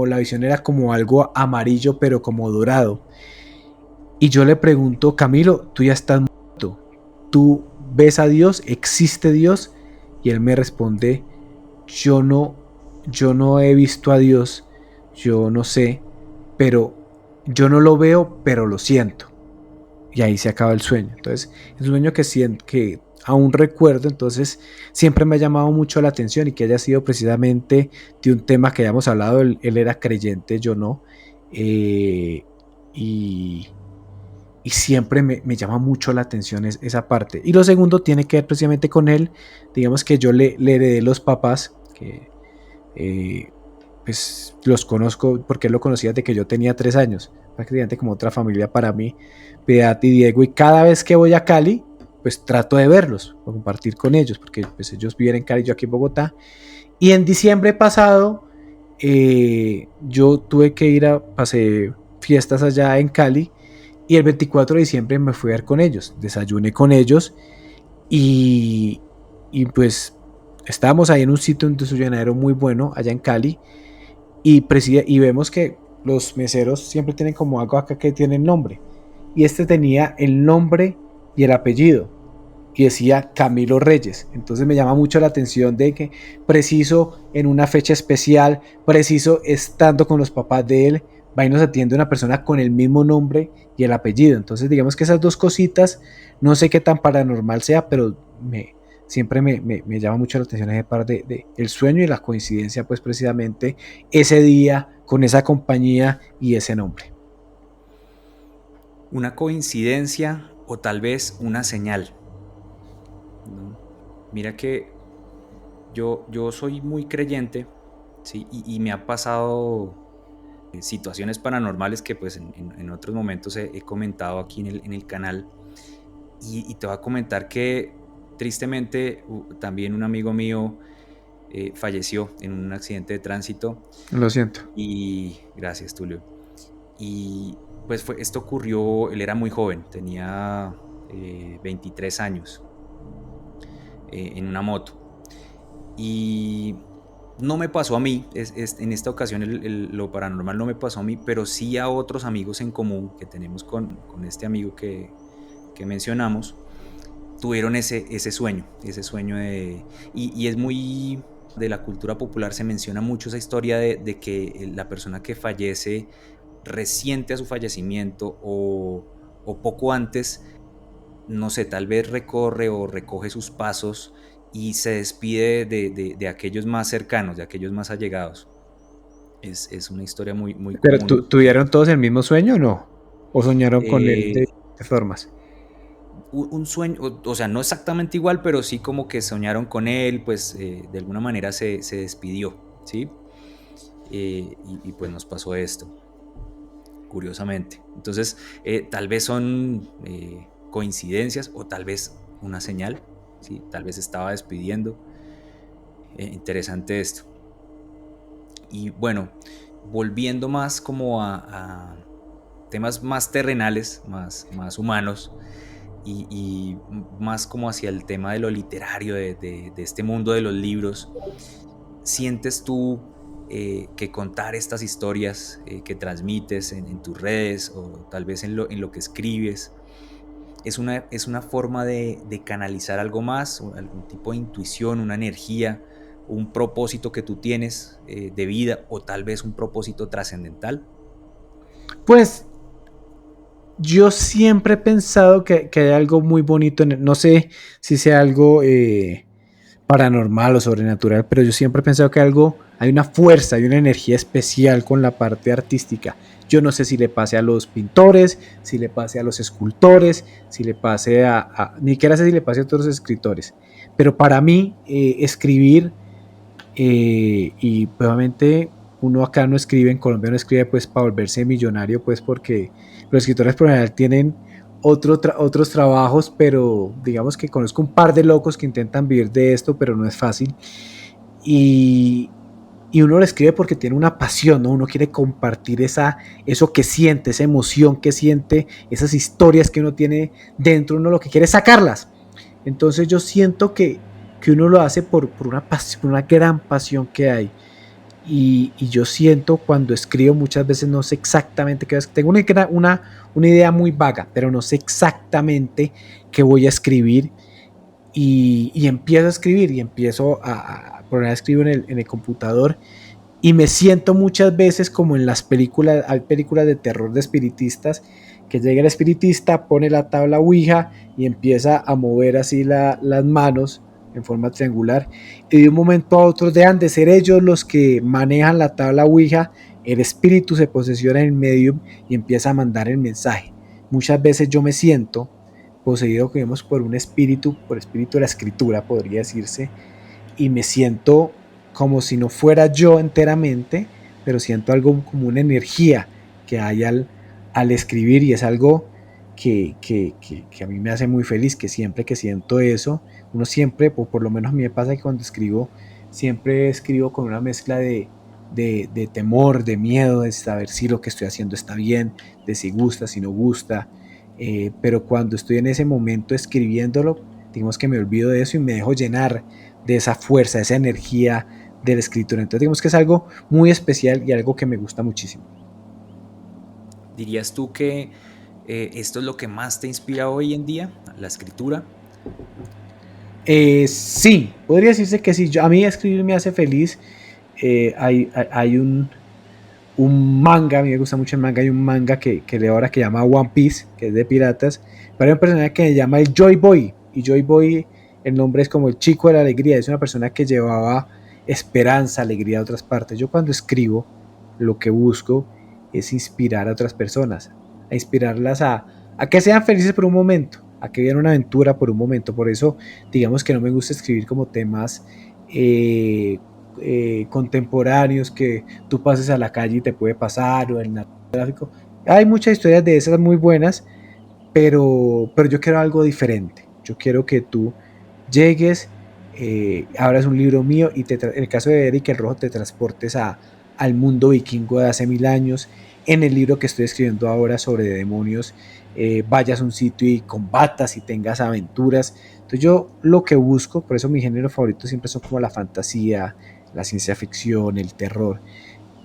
la visión era como algo amarillo, pero como dorado. Y yo le pregunto, Camilo, tú ya estás muerto, ¿tú ves a Dios? ¿Existe Dios? Y él me responde, yo no, yo no he visto a Dios, yo no sé, pero yo no lo veo, pero lo siento. Y ahí se acaba el sueño. Entonces, es un sueño que aún recuerdo, entonces siempre me ha llamado mucho la atención y que haya sido precisamente de un tema que hayamos hablado, él era creyente, yo no, eh, y, y siempre me llama mucho la atención esa parte. Y lo segundo tiene que ver precisamente con él, digamos que yo le heredé los papás, que eh, pues los conozco porque él lo conocía desde que yo tenía 3 años, prácticamente como otra familia para mí, Piedad y Diego, y cada vez que voy a Cali, pues trato de verlos, o compartir con ellos, porque pues ellos viven en Cali, yo aquí en Bogotá, y en diciembre pasado yo tuve que pasé fiestas allá en Cali, y el 24 de diciembre me fui a ver con ellos, desayuné con ellos, y, y pues estábamos ahí en un sitio, un desayunadero muy bueno, allá en Cali, y vemos que los meseros siempre tienen como algo acá que tiene el nombre. Y este tenía el nombre y el apellido. Y decía Camilo Reyes. Entonces me llama mucho la atención de que preciso en una fecha especial, preciso estando con los papás de él, va y nos atiende una persona con el mismo nombre y el apellido. Entonces digamos que esas dos cositas, no sé qué tan paranormal sea, pero siempre me llama mucho la atención ese par de el sueño y la coincidencia, pues precisamente ese día con esa compañía y ese nombre. ¿Una coincidencia o tal vez una señal? ¿No? Mira que yo soy muy creyente, ¿sí? Y me ha pasado situaciones paranormales que pues en otros momentos he comentado aquí en el canal. Y te voy a comentar que tristemente también un amigo mío falleció en un accidente de tránsito. Lo siento. Y gracias, Tulio. Y pues esto ocurrió, él era muy joven, tenía 23 años, en una moto. Y no me pasó a mí, en esta ocasión lo paranormal no me pasó a mí, pero sí a otros amigos en común que tenemos con este amigo que mencionamos, tuvieron ese sueño y es muy de la cultura popular, se menciona mucho esa historia de que la persona que fallece reciente a su fallecimiento o poco antes, no sé, tal vez recorre o recoge sus pasos y se despide de aquellos más cercanos, de aquellos más allegados. Es una historia muy, muy Pero común. ¿tuvieron todos el mismo sueño o no? ¿O soñaron con él Eh, de formas? un sueño, o sea, no exactamente igual, pero sí como que soñaron con él, pues de alguna manera se despidió, ¿sí? Y pues nos pasó esto, curiosamente. Entonces, tal vez son coincidencias o tal vez una señal, ¿sí? Tal vez estaba despidiendo. Interesante esto. Y bueno, volviendo más como temas más terrenales, más humanos, y más como hacia el tema de lo literario, de este mundo de los libros. ¿Sientes tú que contar estas historias que transmites en tus redes o tal vez en lo que escribes es una forma de canalizar algo más, o algún tipo de intuición, una energía, un propósito que tú tienes de vida o tal vez un propósito trascendental? Pues yo siempre he pensado que hay algo muy bonito, no sé si sea algo paranormal o sobrenatural, pero yo siempre he pensado que hay una fuerza, hay una energía especial con la parte artística. Yo no sé si le pase a los pintores, si le pase a los escultores, si le pase ni siquiera sé si le pase a otros escritores, pero para mí escribir y obviamente uno acá no escribe, en Colombia no escribe pues para volverse millonario, pues porque los escritores por general tienen otros trabajos, pero digamos que conozco un par de locos que intentan vivir de esto, pero no es fácil. Y, y uno lo escribe porque tiene una pasión, ¿no? Uno quiere compartir eso que siente, esa emoción que siente, esas historias que uno tiene dentro, uno lo que quiere es sacarlas. Entonces yo siento que uno lo hace por una gran pasión que hay. Y yo siento cuando escribo muchas veces no sé exactamente qué es. Tengo una idea muy vaga, pero no sé exactamente qué voy a escribir y empiezo a escribir y empiezo por a escribir en el computador y me siento muchas veces como en las películas, hay películas de terror de espiritistas, que llega el espiritista, pone la tabla Ouija y empieza a mover así las manos en forma triangular y de un momento a otro dejan de ser ellos los que manejan la tabla Ouija, el espíritu se posesiona en el medium y empieza a mandar el mensaje. Muchas veces yo me siento poseído, digamos, por espíritu de la escritura, podría decirse, y me siento como si no fuera yo enteramente, pero siento algo como una energía que hay al escribir y es algo que a mí me hace muy feliz, que siempre que siento eso, uno siempre, por lo menos a mí me pasa que cuando escribo, siempre escribo con una mezcla de temor, de miedo, de saber si lo que estoy haciendo está bien, de si gusta, si no gusta, pero cuando estoy en ese momento escribiéndolo, digamos que me olvido de eso y me dejo llenar de esa fuerza, de esa energía de la escritura. Entonces digamos que es algo muy especial y algo que me gusta muchísimo. ¿Dirías tú que esto es lo que más te inspira hoy en día, la escritura? Sí, podría decirse que sí. A mí escribir me hace feliz. Hay un manga, a mí me gusta mucho el manga, hay un manga que leo ahora que llama One Piece, que es de piratas, pero hay un personaje que se llama el Joy Boy, y Joy Boy, el nombre es como el chico de la alegría, es una persona que llevaba esperanza, alegría a otras partes. Yo cuando escribo, lo que busco es inspirar a otras personas, a inspirarlas a que sean felices por un momento, a que vivan una aventura por un momento. Por eso, digamos que no me gusta escribir como temas contemporáneos que tú pases a la calle y te puede pasar, o el narcotráfico. Hay muchas historias de esas muy buenas, pero yo quiero algo diferente. Yo quiero que tú llegues, abras un libro mío y en el caso de Eric el Rojo te transportes al mundo vikingo de hace 1000 años. En el libro que estoy escribiendo ahora sobre demonios, vayas a un sitio y combatas y tengas aventuras. Entonces yo lo que busco, por eso mi género favorito siempre son como la fantasía, la ciencia ficción, el terror.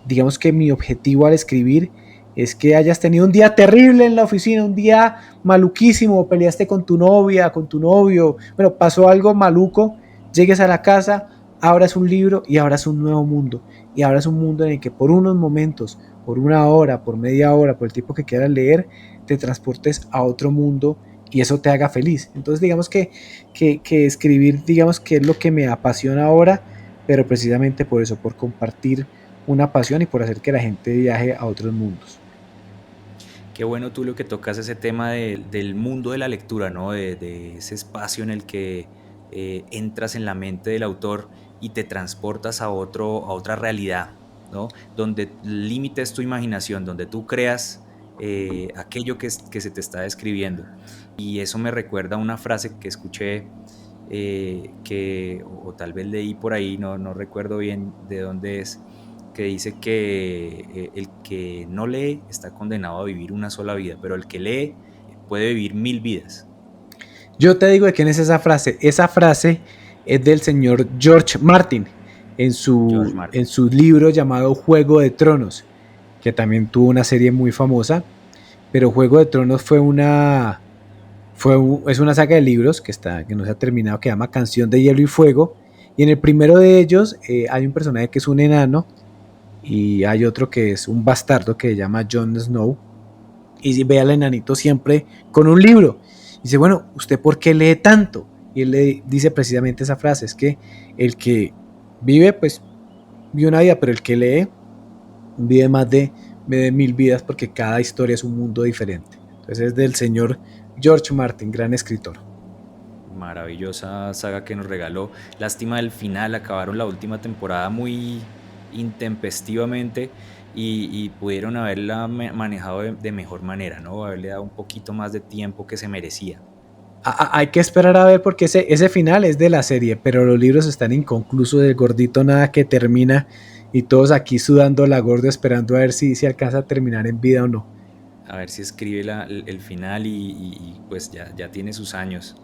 Digamos que mi objetivo al escribir es que hayas tenido un día terrible en la oficina, un día maluquísimo, peleaste con tu novia, con tu novio, bueno, pasó algo maluco, llegues a la casa, abras un libro y abras un nuevo mundo. Y abras un mundo en el que por unos momentos, por una hora, por media hora, por el tiempo que quieras leer, te transportes a otro mundo y eso te haga feliz. Entonces digamos que escribir, digamos que es lo que me apasiona ahora, pero precisamente por eso, por compartir una pasión y por hacer que la gente viaje a otros mundos. Qué bueno tú lo que tocas ese tema del mundo de la lectura, ¿no? De ese espacio en el que entras en la mente del autor y te transportas a otra realidad, ¿no? Donde el límite es tu imaginación, donde tú creas aquello que se te está describiendo. Y eso me recuerda a una frase que escuché o tal vez leí por ahí, no recuerdo bien de dónde es, que dice que el que no lee está condenado a vivir una sola vida, pero el que lee puede vivir 1000 vidas. Yo te digo de quién es esa frase. Esa frase es del señor George Martin George en Martin. su libro llamado Juego de Tronos, que también tuvo una serie muy famosa. Pero Juego de Tronos es una saga de libros que no se ha terminado, que se llama Canción de Hielo y Fuego. Y en el primero de ellos hay un personaje que es un enano y hay otro que es un bastardo que se llama Jon Snow. Y ve al enanito siempre con un libro. Y dice, bueno, ¿usted por qué lee tanto? Y él le dice precisamente esa frase, es que el que vive, pues, vive una vida, pero el que lee, vive más de 1000 vidas porque cada historia es un mundo diferente. Entonces es del señor George Martin, gran escritor. Maravillosa saga que nos regaló. Lástima del final, acabaron la última temporada muy intempestivamente y pudieron haberla manejado de mejor manera, ¿no? Haberle dado un poquito más de tiempo que se merecía. Hay que esperar a ver porque ese final es de la serie, pero los libros están inconclusos, el gordito nada que termina y todos aquí sudando la gorda esperando a ver si alcanza a terminar en vida o no. A ver si escribe el final y pues ya tiene sus años.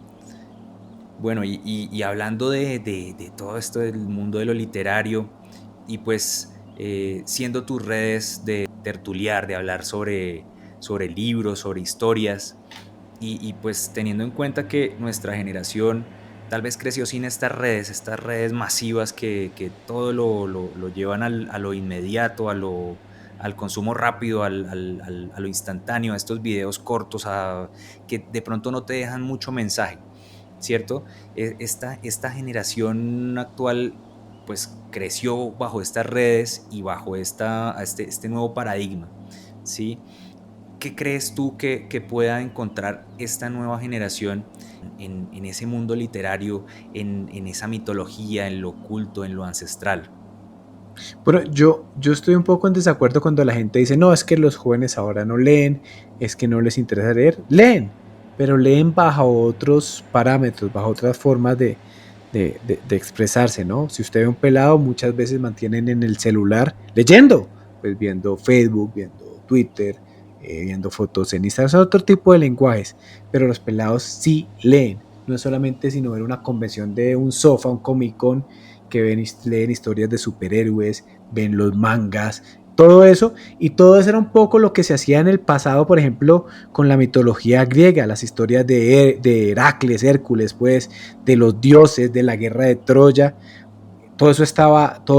Bueno, y hablando de todo esto del mundo de lo literario y pues siendo tus redes de tertuliar, de hablar sobre libros, sobre historias y pues teniendo en cuenta que nuestra generación tal vez creció sin estas redes masivas que todo lo llevan a lo inmediato, al consumo rápido, a lo instantáneo, a estos videos cortos, que de pronto no te dejan mucho mensaje, ¿cierto? Esta generación actual pues creció bajo estas redes y bajo este nuevo paradigma, ¿sí? ¿Qué crees tú que pueda encontrar esta nueva generación en ese mundo literario, en esa mitología, en lo oculto, en lo ancestral? Bueno, yo estoy un poco en desacuerdo cuando la gente dice, no, es que los jóvenes ahora no leen, es que no les interesa leer. Leen, pero leen bajo otros parámetros, bajo otras formas de expresarse, ¿no? Si usted ve un pelado, muchas veces mantienen en el celular leyendo, pues viendo Facebook, viendo Twitter, viendo fotos en Instagram, son otro tipo de lenguajes, pero los pelados sí leen. No es solamente sino ver una convención de un sofá, un Comic Con, que leen historias de superhéroes, ven los mangas, todo eso, y todo eso era un poco lo que se hacía en el pasado, por ejemplo, con la mitología griega, las historias de Heracles, Hércules, pues, de los dioses, de la guerra de Troya, todo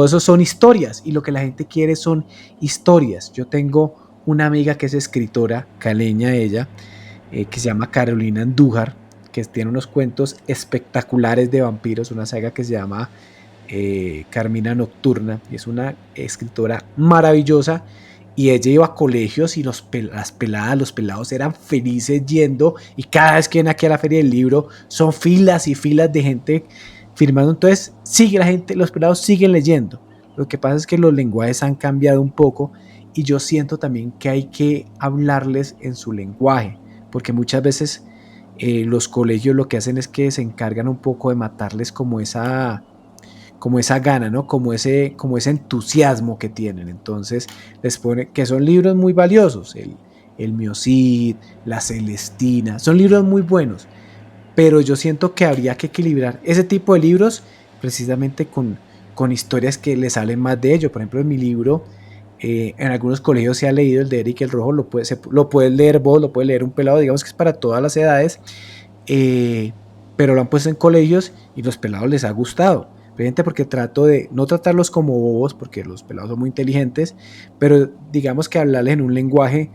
eso son historias, y lo que la gente quiere son historias. Yo tengo una amiga que es escritora, caleña ella, que se llama Carolina Andújar, que tiene unos cuentos espectaculares de vampiros, una saga que se llama Carmina Nocturna, y es una escritora maravillosa. Y ella iba a colegios y las peladas, los pelados eran felices yendo. Y cada vez que vienen aquí a la Feria del Libro, son filas y filas de gente firmando. Entonces, sigue la gente, los pelados siguen leyendo. Lo que pasa es que los lenguajes han cambiado un poco. Y yo siento también que hay que hablarles en su lenguaje. Porque muchas veces los colegios lo que hacen es que se encargan un poco de matarles como esa gana, ¿no? Como ese entusiasmo que tienen. Entonces les pone que son libros muy valiosos, el Miocid, la Celestina, son libros muy buenos, pero yo siento que habría que equilibrar ese tipo de libros precisamente con historias que le salen más de ello. Por ejemplo, en mi libro, en algunos colegios se ha leído el de Eric el Rojo, lo puedes leer vos, lo puede leer un pelado, digamos que es para todas las edades, eh, pero lo han puesto en colegios y los pelados les ha gustado. Precisamente porque trato de no tratarlos como bobos, porque los pelados son muy inteligentes, pero digamos que hablarles en un lenguaje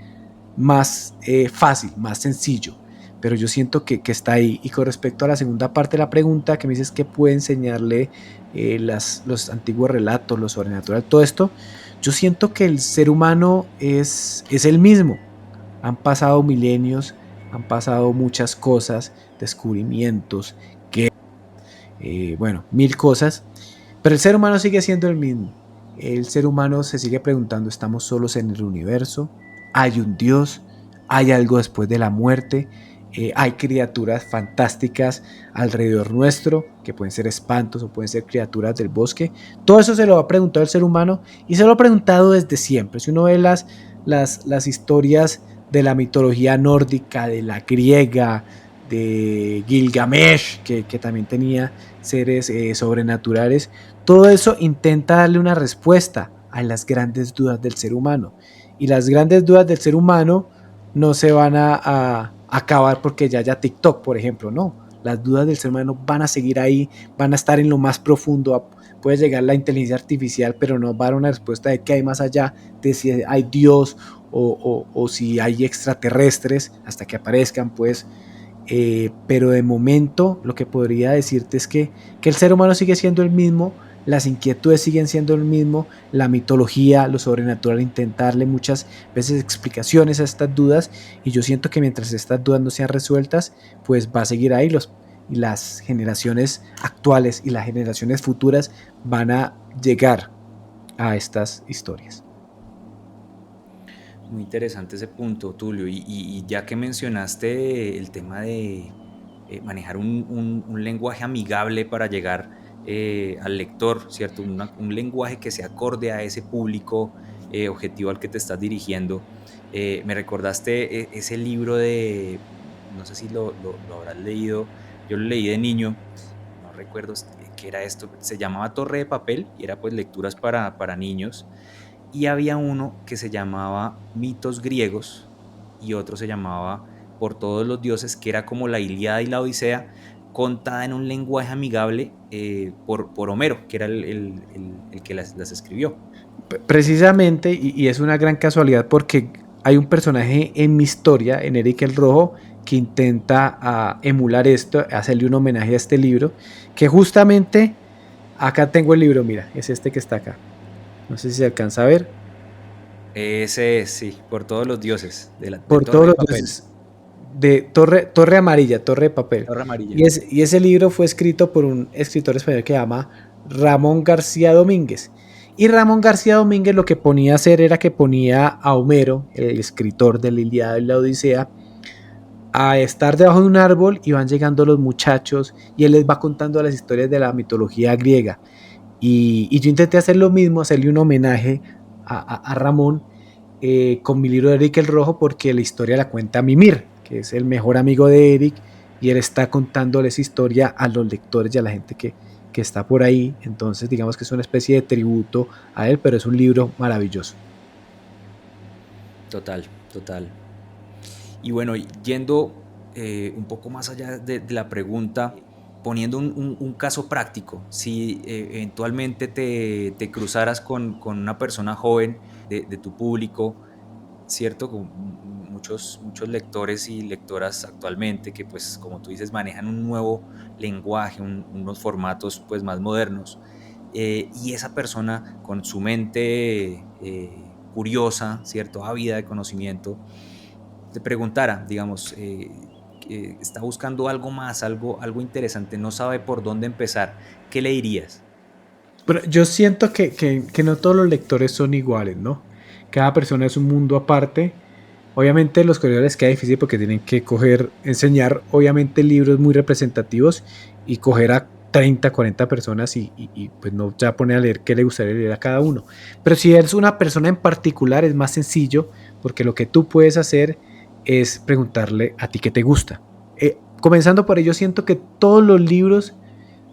más fácil, más sencillo. Pero yo siento que está ahí. Y con respecto a la segunda parte de la pregunta, que me dices que puede enseñarle los antiguos relatos, lo sobrenatural, todo esto, yo siento que el ser humano es el mismo. Han pasado milenios, han pasado muchas cosas, descubrimientos, bueno, mil cosas, pero el ser humano sigue siendo el mismo. El ser humano se sigue preguntando, ¿estamos solos en el universo? ¿Hay un Dios? ¿Hay algo después de la muerte? Hay criaturas fantásticas alrededor nuestro, que pueden ser espantos o pueden ser criaturas del bosque. Todo eso se lo ha preguntado el ser humano y se lo ha preguntado desde siempre. Si uno ve las historias de la mitología nórdica, de la griega, de Gilgamesh, que también tenía seres sobrenaturales, todo eso intenta darle una respuesta a las grandes dudas del ser humano. Y las grandes dudas del ser humano no se van a acabar porque ya haya TikTok, por ejemplo, no. Las dudas del ser humano van a seguir ahí, van a estar en lo más profundo. Puede llegar la inteligencia artificial, pero no va a dar una respuesta de qué hay más allá, de si hay Dios o si hay extraterrestres, hasta que aparezcan, pues. Pero de momento lo que podría decirte es que el ser humano sigue siendo el mismo, las inquietudes siguen siendo el mismo, la mitología, lo sobrenatural, intenta darle muchas veces explicaciones a estas dudas, y yo siento que mientras estas dudas no sean resueltas, pues va a seguir ahí y las generaciones actuales y las generaciones futuras van a llegar a estas historias. Muy interesante ese punto, Tulio. Y ya que mencionaste el tema de manejar un lenguaje amigable para llegar al lector, ¿cierto? Un lenguaje que se acorde a ese público objetivo al que te estás dirigiendo. Me recordaste ese libro de, no sé si lo habrás leído, yo lo leí de niño, no recuerdo qué era esto, se llamaba Torre de Papel y era pues lecturas para niños. Y había uno que se llamaba Mitos Griegos y otro se llamaba Por todos los dioses, que era como la Ilíada y la Odisea contada en un lenguaje amigable por Homero, que era el que las escribió. Precisamente, y es una gran casualidad porque hay un personaje en mi historia, en Eric el Rojo, que intenta emular esto, hacerle un homenaje a este libro, que justamente acá tengo el libro, mira, es este que está acá. No sé si se alcanza a ver. Ese es, sí, Por todos los dioses, de Por Torre todos de los Papel. dioses. De Torre Amarilla, Torre de Papel. Torre Amarilla. Y ese libro fue escrito por un escritor español que se llama Ramón García Domínguez. Y Ramón García Domínguez lo que ponía a hacer era que ponía a Homero, el escritor de la Ilíada y la Odisea, a estar debajo de un árbol, y van llegando los muchachos y él les va contando las historias de la mitología griega. Y yo intenté hacer lo mismo, hacerle un homenaje a Ramón con mi libro de Eric el Rojo, porque la historia la cuenta Mimir, que es el mejor amigo de Eric, y él está contándole esa historia a los lectores y a la gente que está por ahí. Entonces digamos que es una especie de tributo a él, pero es un libro maravilloso. Total, total. Y bueno, yendo un poco más allá de la pregunta, poniendo un caso práctico, si eventualmente te cruzaras con una persona joven de tu público, ¿cierto? Con muchos lectores y lectoras actualmente que, pues, como tú dices, manejan un nuevo lenguaje, unos formatos pues más modernos, y esa persona con su mente curiosa, ¿cierto? Ávida de conocimiento, te preguntara, digamos, está buscando algo más, algo interesante, no sabe por dónde empezar, ¿qué le dirías? Pero yo siento que no todos los lectores son iguales, ¿no? Cada persona es un mundo aparte. Obviamente los colegios les queda difícil porque tienen que enseñar obviamente libros muy representativos y coger a 30, 40 personas y pues no ya pone a leer qué le gustaría leer a cada uno. Pero si eres una persona en particular es más sencillo, porque lo que tú puedes hacer es preguntarle a ti qué te gusta. Comenzando por ello, siento que todos los libros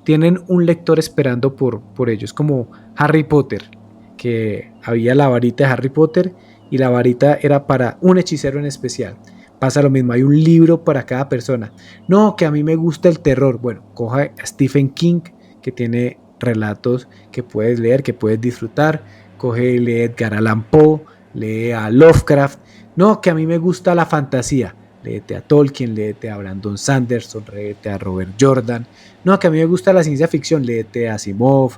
tienen un lector esperando por ellos, como Harry Potter, que había la varita de Harry Potter y la varita era para un hechicero en especial. Pasa lo mismo, hay un libro para cada persona. No, que a mí me gusta el terror. Bueno, coja a Stephen King, que tiene relatos que puedes leer, que puedes disfrutar. Coge y lee Edgar Allan Poe, lee a Lovecraft. No, que a mí me gusta la fantasía. Léete a Tolkien, léete a Brandon Sanderson, léete a Robert Jordan. No, que a mí me gusta la ciencia ficción, léete a Asimov,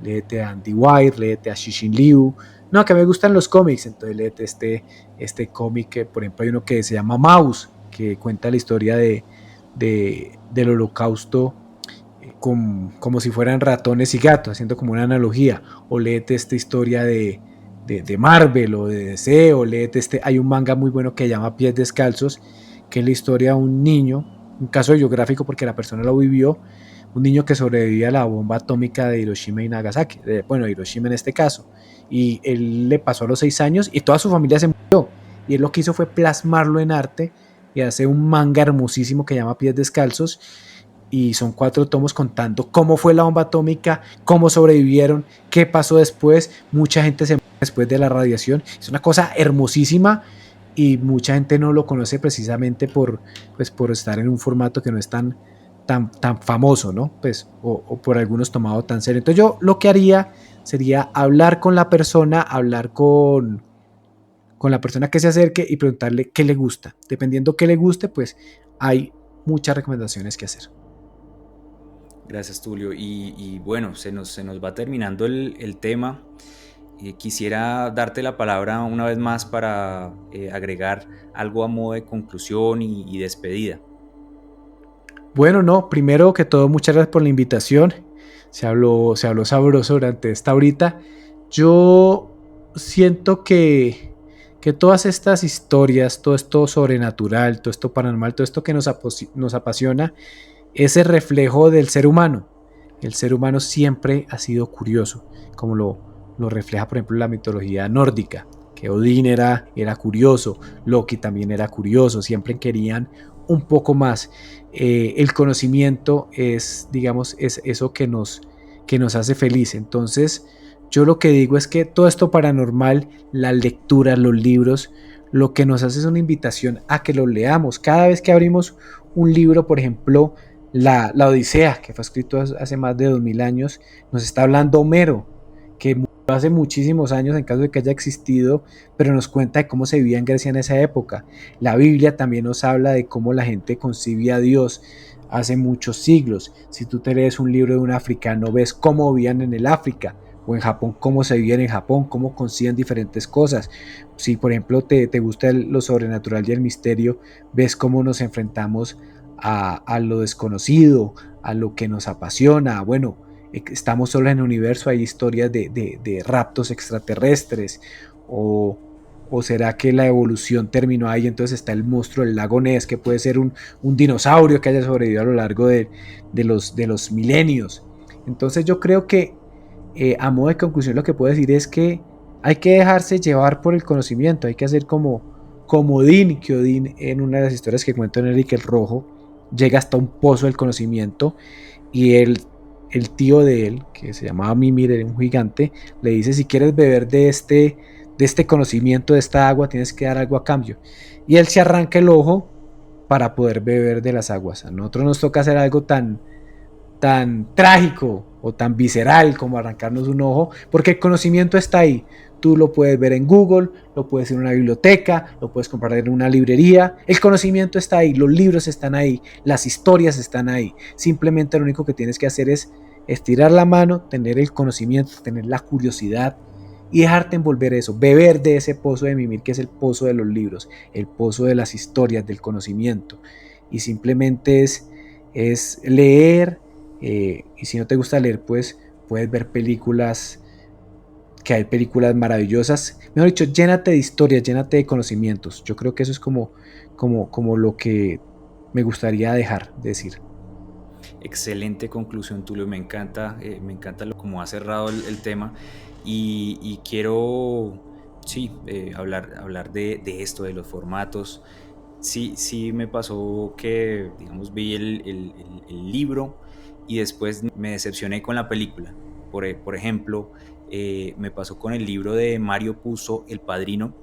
léete a Andy Weir, léete a Cixin Liu. No, que me gustan los cómics, entonces léete este cómic, que por ejemplo hay uno que se llama Maus, que cuenta la historia del holocausto como si fueran ratones y gatos, haciendo como una analogía. O léete esta historia de Marvel o de DC, o léete hay un manga muy bueno que se llama Pies Descalzos, que es la historia de un niño, un caso biográfico porque la persona lo vivió, un niño que sobrevivió a la bomba atómica de Hiroshima y Nagasaki, bueno, Hiroshima en este caso, y él le pasó a los 6 años y toda su familia se murió, y él lo que hizo fue plasmarlo en arte y hace un manga hermosísimo que llama Pies Descalzos, y son 4 tomos contando cómo fue la bomba atómica, cómo sobrevivieron, qué pasó después, mucha gente se murió después de la radiación, es una cosa hermosísima y mucha gente no lo conoce precisamente por estar en un formato que no es tan famoso, ¿no? Pues, o por algunos tomado tan serio. Entonces yo lo que haría sería hablar con la persona, hablar con la persona que se acerque y preguntarle qué le gusta. Dependiendo qué le guste, pues hay muchas recomendaciones que hacer. Gracias, Tulio. Y bueno, se nos va terminando el tema. Quisiera darte la palabra una vez más para agregar algo a modo de conclusión y despedida. Bueno, no, primero que todo, muchas gracias por la invitación. Se habló sabroso durante esta horita. Yo siento que todas estas historias, todo esto sobrenatural, todo esto paranormal, todo esto que nos apasiona, es el reflejo del ser humano. El ser humano siempre ha sido curioso, como lo refleja, por ejemplo, la mitología nórdica, que Odín era curioso, Loki también era curioso, siempre querían un poco más. El conocimiento es, digamos, es eso que nos hace feliz. Entonces, yo lo que digo es que todo esto paranormal, la lectura, los libros, lo que nos hace es una invitación a que lo leamos. Cada vez que abrimos un libro, por ejemplo, la Odisea, que fue escrito hace más de 2000 años, nos está hablando Homero, que murió hace muchísimos años en caso de que haya existido, pero nos cuenta de cómo se vivía en Grecia en esa época. La Biblia también nos habla de cómo la gente concibía a Dios hace muchos siglos. Si tú te lees un libro de un africano, ves cómo vivían en el África, o en Japón, cómo se vivían en Japón, cómo conciben diferentes cosas. Si, por ejemplo, te gusta lo sobrenatural y el misterio, ves cómo nos enfrentamos a lo desconocido, a lo que nos apasiona. Bueno, estamos solos en el universo, hay historias de raptos extraterrestres, o, o será que la evolución terminó ahí, entonces está el monstruo del lago Ness, que puede ser un dinosaurio que haya sobrevivido a lo largo de los milenios. Entonces yo creo que a modo de conclusión lo que puedo decir es que hay que dejarse llevar por el conocimiento, hay que hacer como Odín, que Odín en una de las historias que cuento en Eric el Rojo llega hasta un pozo del conocimiento y el tío de él, que se llamaba Mimir, era un gigante, le dice: si quieres beber de este conocimiento, de esta agua, tienes que dar algo a cambio. Y él se arranca el ojo para poder beber de las aguas. A nosotros nos toca hacer algo tan trágico o tan visceral como arrancarnos un ojo, porque el conocimiento está ahí. Tú lo puedes ver en Google, lo puedes ir en una biblioteca, lo puedes comprar en una librería. El conocimiento está ahí, los libros están ahí, las historias están ahí. Simplemente lo único que tienes que hacer es estirar la mano, tener el conocimiento, tener la curiosidad y dejarte envolver eso, beber de ese pozo de Mimir, que es el pozo de los libros, el pozo de las historias, del conocimiento. Y simplemente es leer, y si no te gusta leer, pues puedes ver películas, que hay películas maravillosas. Mejor dicho, llénate de historias, llénate de conocimientos. Yo creo que eso es como lo que me gustaría dejar de decir. Excelente conclusión, Tulio. Me encanta cómo has cerrado el tema y quiero, sí, hablar de esto, de los formatos. Sí, sí me pasó que, digamos, vi el libro y después me decepcioné con la película. Por ejemplo, me pasó con el libro de Mario Puzo, El Padrino.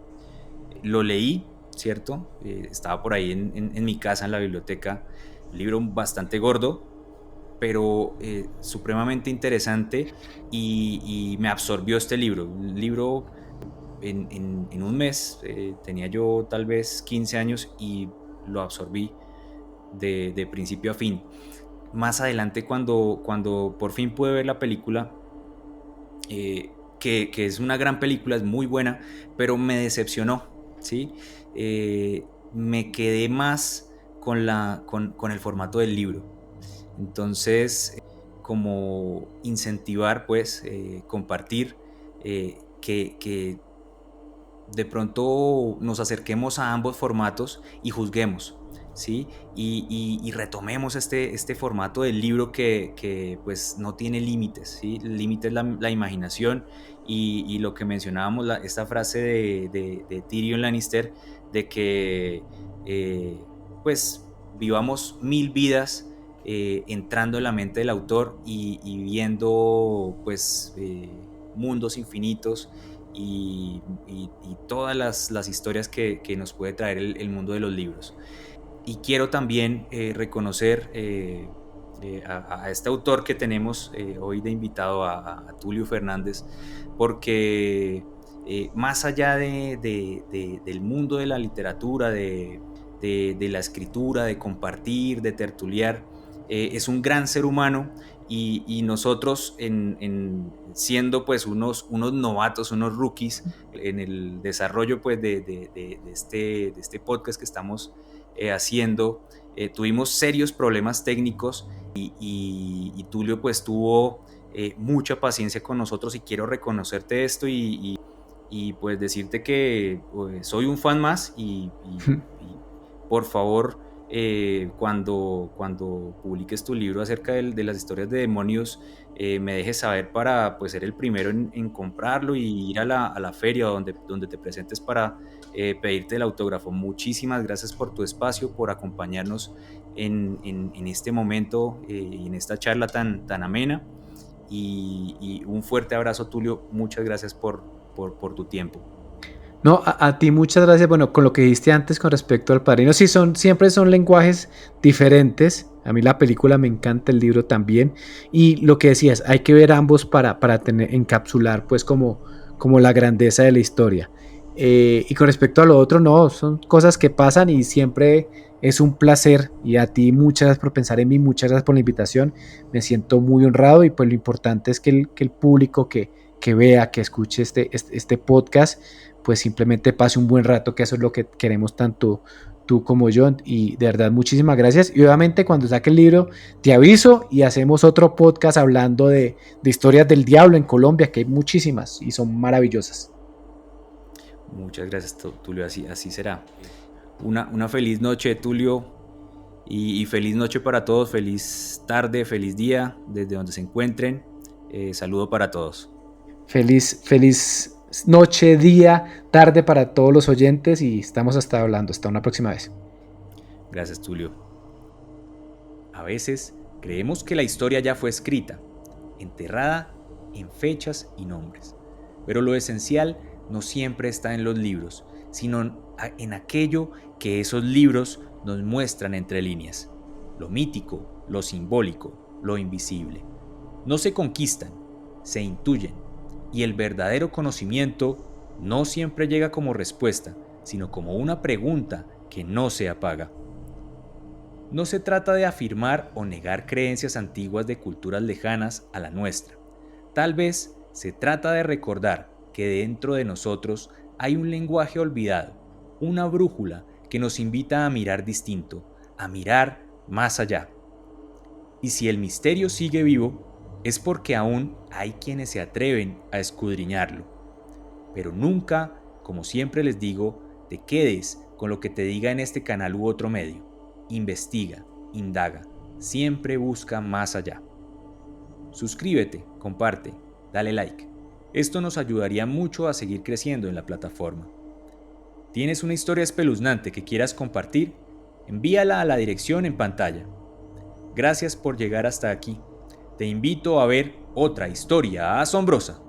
Lo leí, ¿cierto? Estaba por ahí en mi casa, en la biblioteca. Un libro bastante gordo, pero supremamente interesante y me absorbió este libro. Un libro en un mes, tenía yo tal vez 15 años y lo absorbí de principio a fin. Más adelante cuando por fin pude ver la película, que es una gran película, es muy buena, pero me decepcionó, ¿sí? Me quedé más con el formato del libro. Entonces, como incentivar, pues, compartir, que de pronto nos acerquemos a ambos formatos y juzguemos. ¿sí? Y retomemos este formato del libro que pues no tiene límites, ¿sí? El límite es la imaginación y lo que mencionábamos, esta frase de Tyrion Lannister de que pues vivamos 1000 vidas entrando en la mente del autor y viendo pues mundos infinitos y todas las historias que nos puede traer el mundo de los libros. Y quiero también reconocer a este autor que tenemos hoy de invitado, a Tulio Fernández, porque más allá del mundo de la literatura, de la escritura, de compartir, de tertuliar, es un gran ser humano y nosotros siendo pues unos novatos, unos rookies en el desarrollo pues de este podcast que estamos haciendo, tuvimos serios problemas técnicos y Tulio pues tuvo mucha paciencia con nosotros y quiero reconocerte esto y pues decirte que pues, soy un fan más y por favor cuando publiques tu libro acerca de las historias de demonios me dejes saber para pues ser el primero en comprarlo y ir a la feria donde te presentes para pedirte el autógrafo. Muchísimas gracias por tu espacio, por acompañarnos en este momento y en esta charla tan amena y un fuerte abrazo, Tulio. Muchas gracias por tu tiempo. No, a ti muchas gracias. Bueno, con lo que dijiste antes con respecto al Padrino, sí, siempre son lenguajes diferentes. A mí la película me encanta, el libro también. Y lo que decías, hay que ver ambos para encapsular pues como la grandeza de la historia. Y con respecto a lo otro, no, son cosas que pasan y siempre es un placer. Y a ti muchas gracias por pensar en mí, muchas gracias por la invitación. Me siento muy honrado y pues lo importante es que el público que vea, que escuche este podcast, pues simplemente pase un buen rato, que eso es lo que queremos tanto tú como yo, y de verdad muchísimas gracias. Y obviamente cuando saque el libro te aviso y hacemos otro podcast hablando de historias del diablo en Colombia, que hay muchísimas y son maravillosas. Muchas gracias, Tulio, así será. Una feliz noche, Tulio, y feliz noche para todos, feliz tarde, feliz día, desde donde se encuentren. Saludo para todos. Feliz noche, día, tarde para todos los oyentes y estamos hasta hablando. Hasta una próxima vez. Gracias, Tulio. A veces creemos que la historia ya fue escrita, enterrada en fechas y nombres, pero lo esencial no siempre está en los libros, sino en aquello que esos libros nos muestran entre líneas. Lo mítico, lo simbólico, lo invisible. No se conquistan, se intuyen, y el verdadero conocimiento no siempre llega como respuesta, sino como una pregunta que no se apaga. No se trata de afirmar o negar creencias antiguas de culturas lejanas a la nuestra. Tal vez se trata de recordar que dentro de nosotros hay un lenguaje olvidado, una brújula que nos invita a mirar distinto, a mirar más allá. Y si el misterio sigue vivo, es porque aún hay quienes se atreven a escudriñarlo. Pero nunca, como siempre les digo, te quedes con lo que te diga en este canal u otro medio. Investiga, indaga, siempre busca más allá. Suscríbete, comparte, dale like. Esto nos ayudaría mucho a seguir creciendo en la plataforma. ¿Tienes una historia espeluznante que quieras compartir? Envíala a la dirección en pantalla. Gracias por llegar hasta aquí. Te invito a ver otra historia asombrosa.